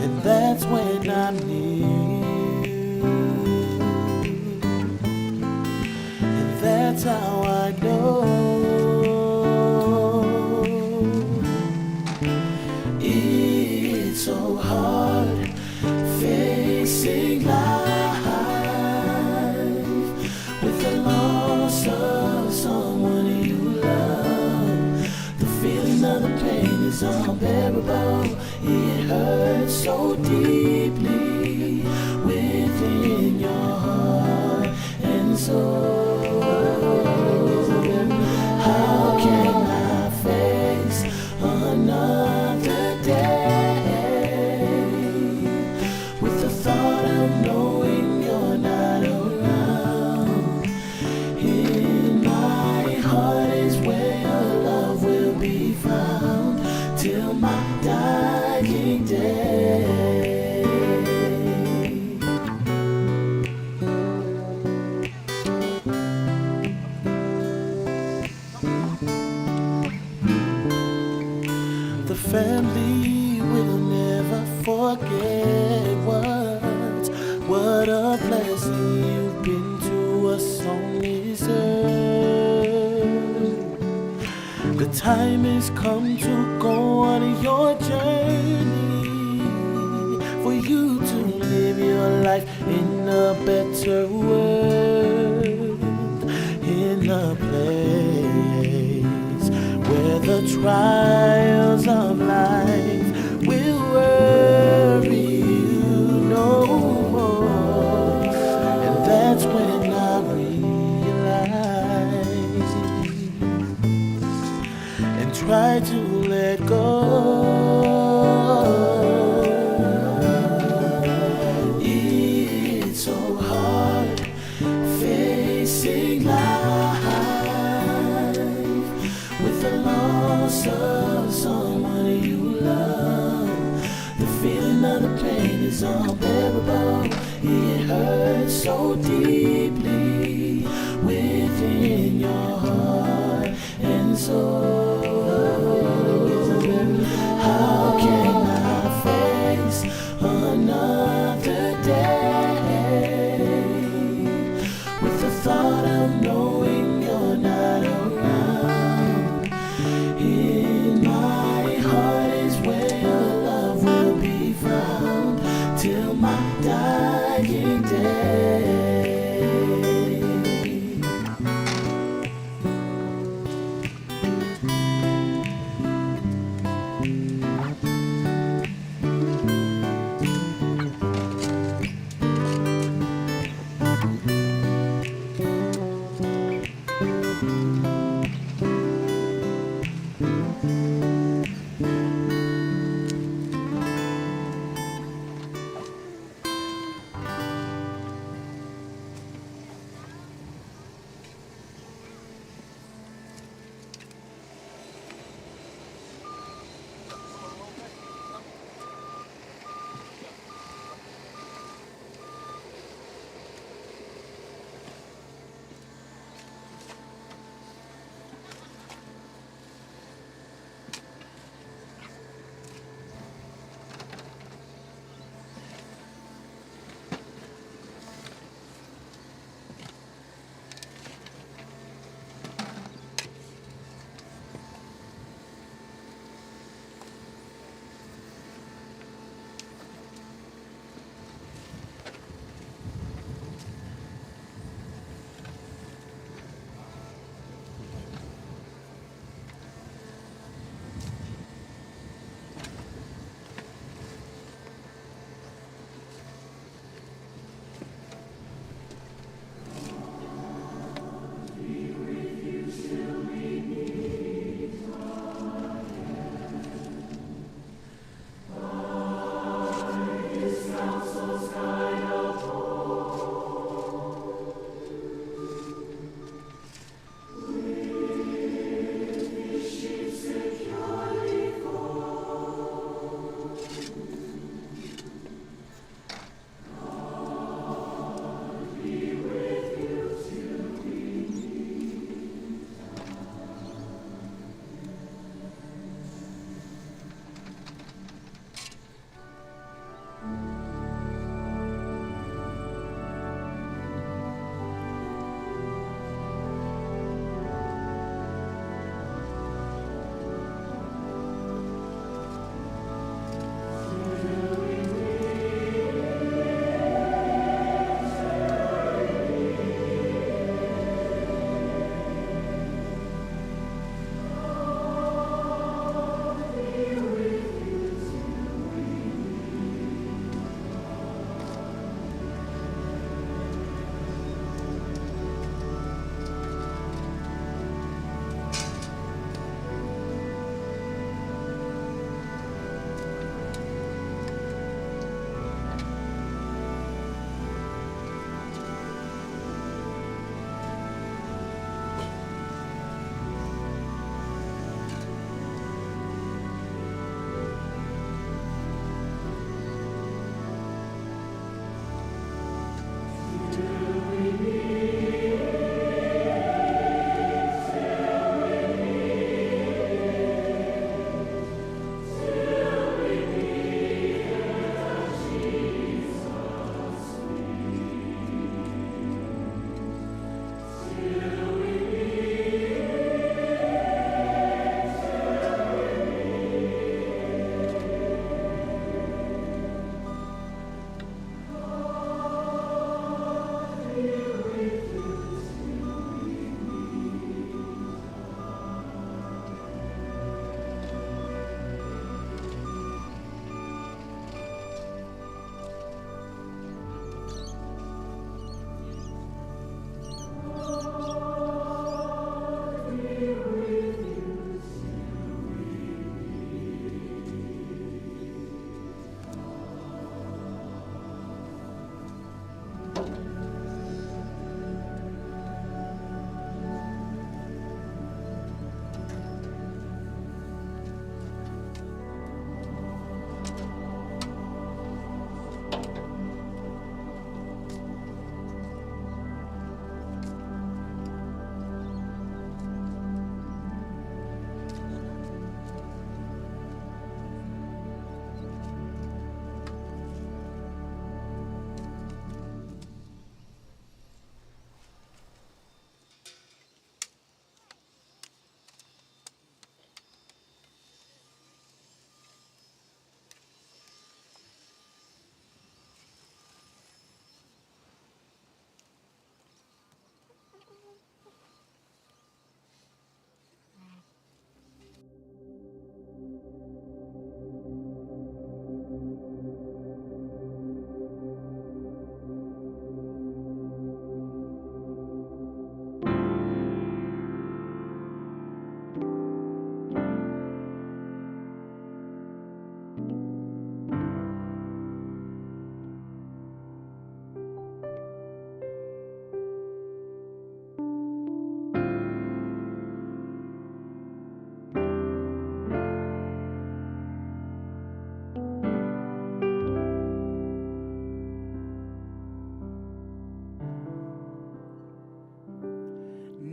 And that's when I'm near you, and that's how I know it's so hard facing life with the loss of someone you love. The feeling of the pain is unbearable. It hurts so deeply within your heart and soul. How can I face another day with the thought of knowing you're not around? In my heart is where your love will be found till my dying day. The family will never forget what a blessing you've been to us on this earth. The time has come to go on your journey, for you to live your life in a better world, in a place where the trials of life will worry you no more. And that's when I realize and try to let go. It's so hard facing life with the loss of someone you love. The feeling of the pain is unbearable. It hurts so deeply within your heart and soul. How can I face another day with the thought of knowing you're not around? In my heart is where your love will be found till my dying day.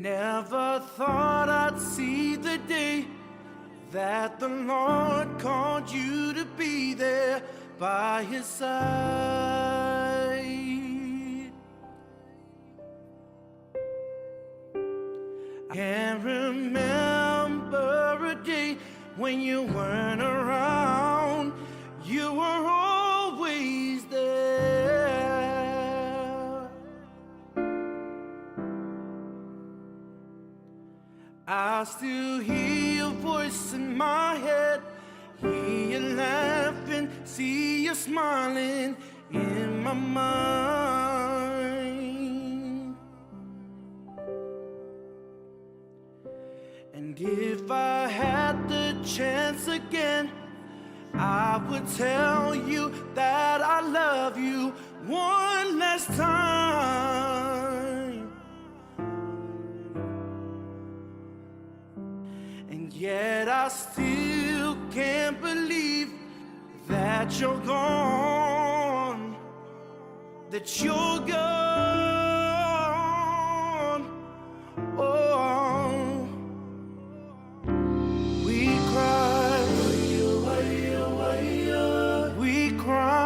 Never thought I'd see the day that the Lord called you to be there by his side. I can't remember a day when you weren't around. You were always there. I still hear your voice in my head, hear you laughing, see you smiling in my mind. And if I had the chance again, I would tell you that I love you one last time. And yet I still can't believe that you're gone, that you're gone. Oh, we cry, we cry,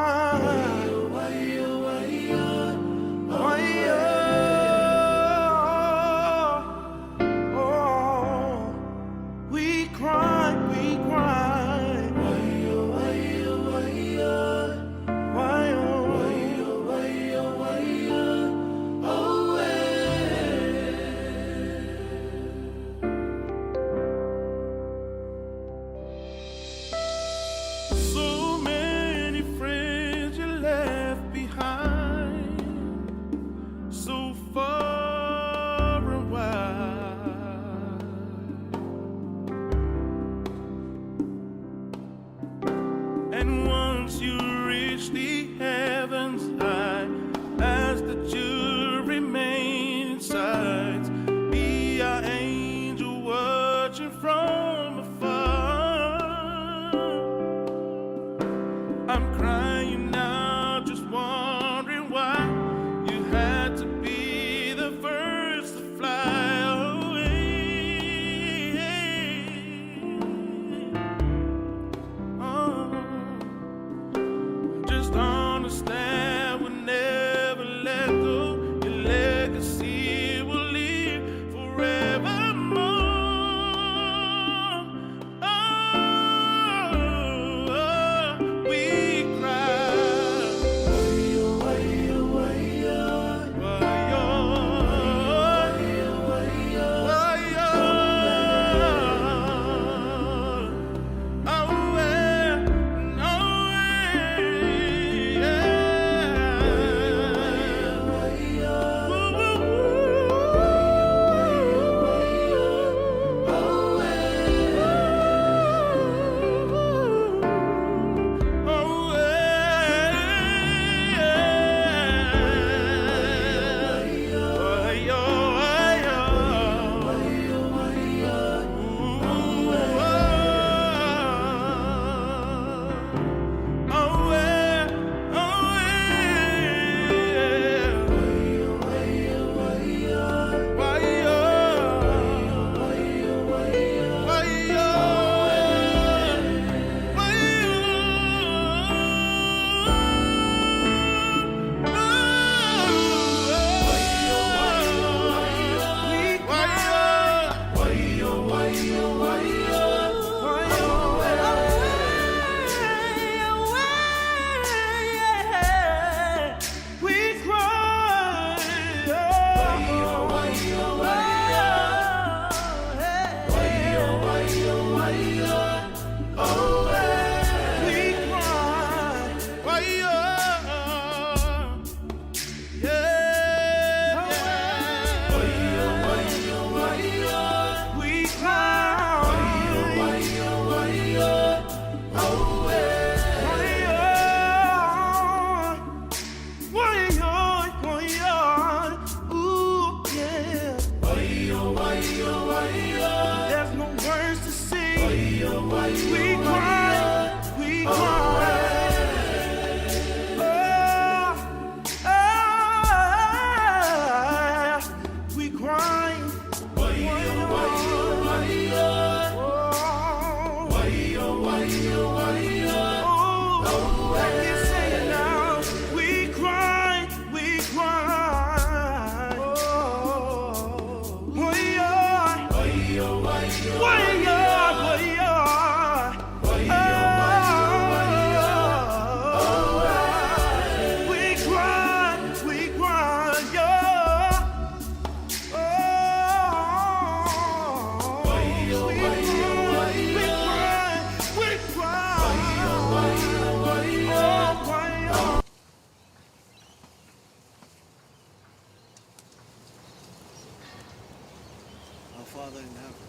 Father in heaven,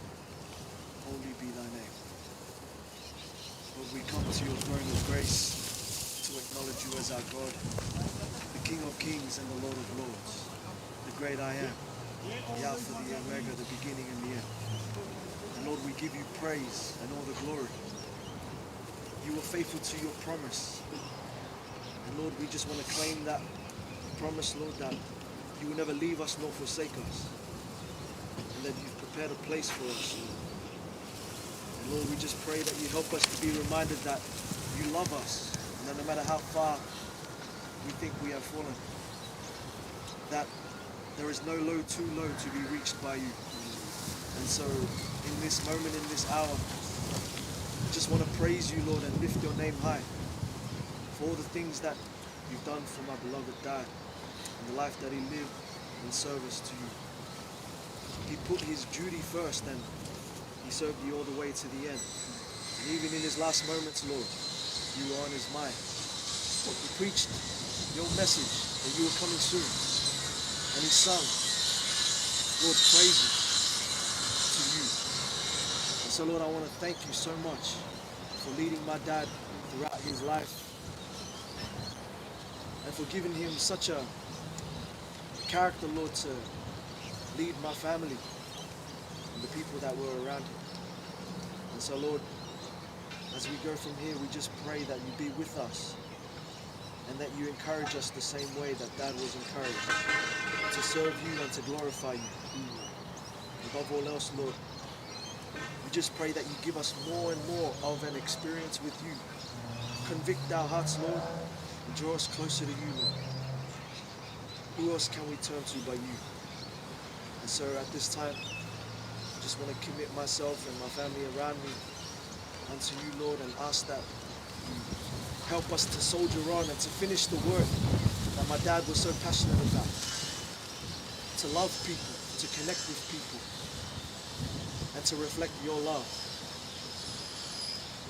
holy be thy name. Lord, we come to your throne of grace to acknowledge you as our God, the King of kings and the Lord of lords, the great I am, the Alpha, the Omega, the beginning and the end. And Lord, we give you praise and all the glory. You were faithful to your promise. And Lord, we just want to claim that promise, Lord, that you will never leave us nor forsake us. And that you've prepared a place for us, Lord. And Lord, we just pray that you help us to be reminded that you love us. And that no matter how far we think we have fallen, that there is no low too low to be reached by you. And so in this moment, in this hour, I just want to praise you, Lord, and lift your name high for all the things that you've done for my beloved Dad and the life that he lived in service to you. He put his duty first and he served you all the way to the end. And even in his last moments, Lord, you were on his mind. He preached your message that you were coming soon. And he sung, Lord, praises to you. And so, Lord, I want to thank you so much for leading my dad throughout his life and for giving him such a character, Lord, to lead my family and the people that were around him. And so, Lord, as we go from here, we just pray that you be with us and that you encourage us the same way that Dad was encouraged, to serve you and to glorify you. Above all else, Lord, we just pray that you give us more and more of an experience with you. Convict our hearts, Lord, and draw us closer to you, Lord. Who else can we turn to but you? And so at this time, I just want to commit myself and my family around me unto you, Lord, and ask that you help us to soldier on and to finish the work that my dad was so passionate about. To love people, to connect with people, and to reflect your love.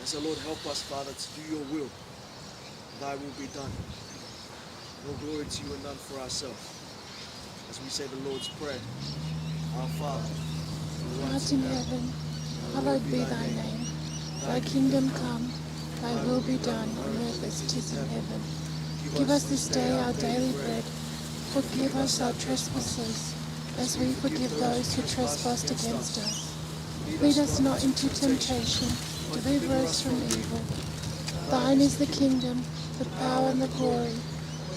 And so, Lord, help us, Father, to do your will. Thy will be done. No glory to you and none for ourselves. As we say the Lord's Prayer, our Father, who art in heaven, hallowed be thy name. Thy kingdom come, thy will be done on earth as it is in heaven. Give us this day our daily bread. Forgive us our trespasses, as we forgive those who trespass against us. Lead us not into temptation, deliver us from evil. Thine is the kingdom, the power and the glory,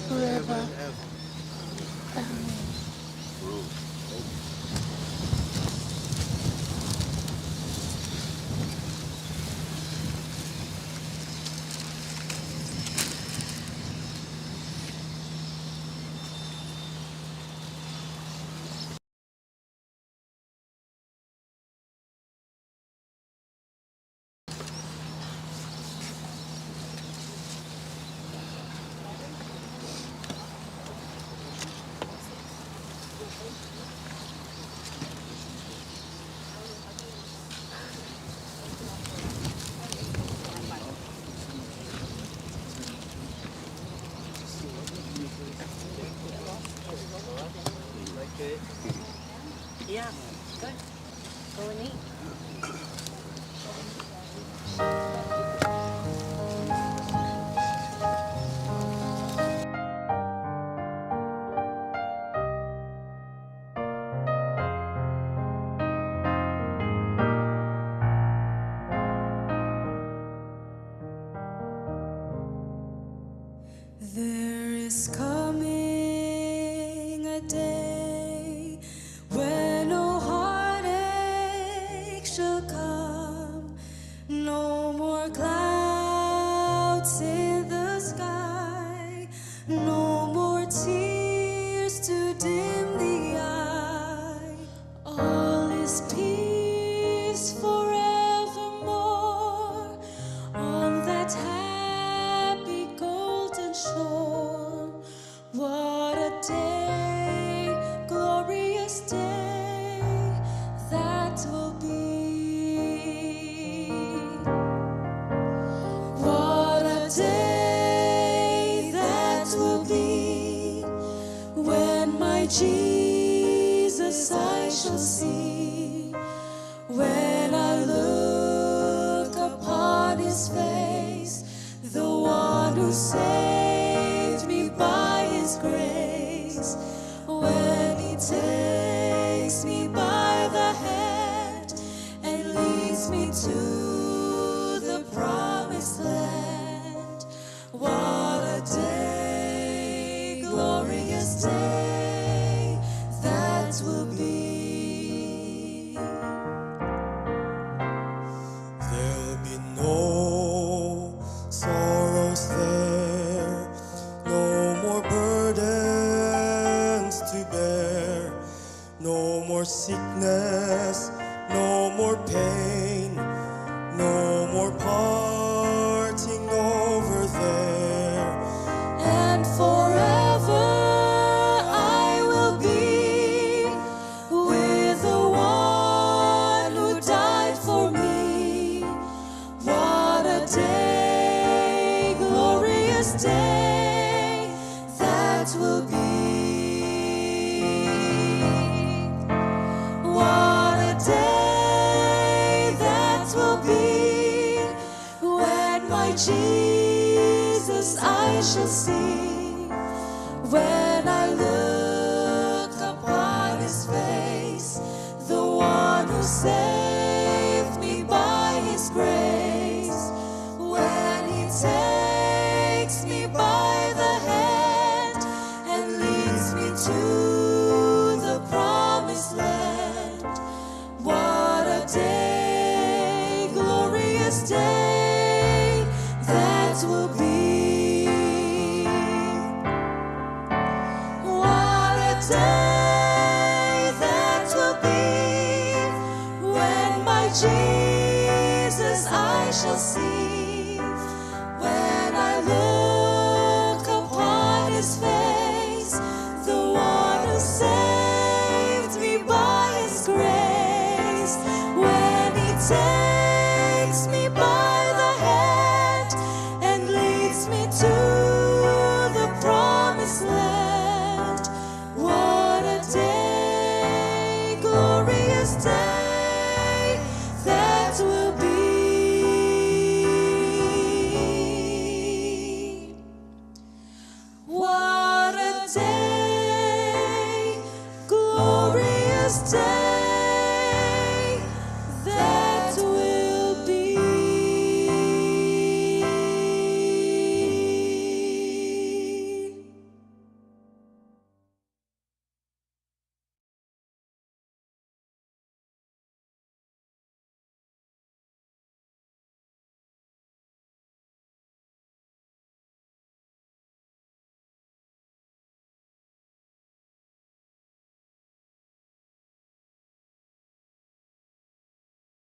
forever. Amen. Yeah, good. Go and eat. There is coming a day when no heartache shall come, no more clouds in the sky, no more tears to dim the eye. All is peace forevermore on that happy golden shore. What a day, glorious day that will be. What a day that will be when my Jesus I shall see. When I look upon his face, the one who saved me by his grace, when he takes me by the hand and leads me to the promised land, what a day, glorious day that will be. There'll be no sorrows there, no more burdens to bear, no more sickness, no more pain, no more parting over there. And forever I will be with the one who died for me. What a day, glorious day that will be. What a day that will be, when my Jesus I shall see. When I look upon his face, the one who saved me by his grace, when he takes me by the hand and leads me to the promised land, what a day, glorious day that will be. What a day that will be, when my Jesus I shall see.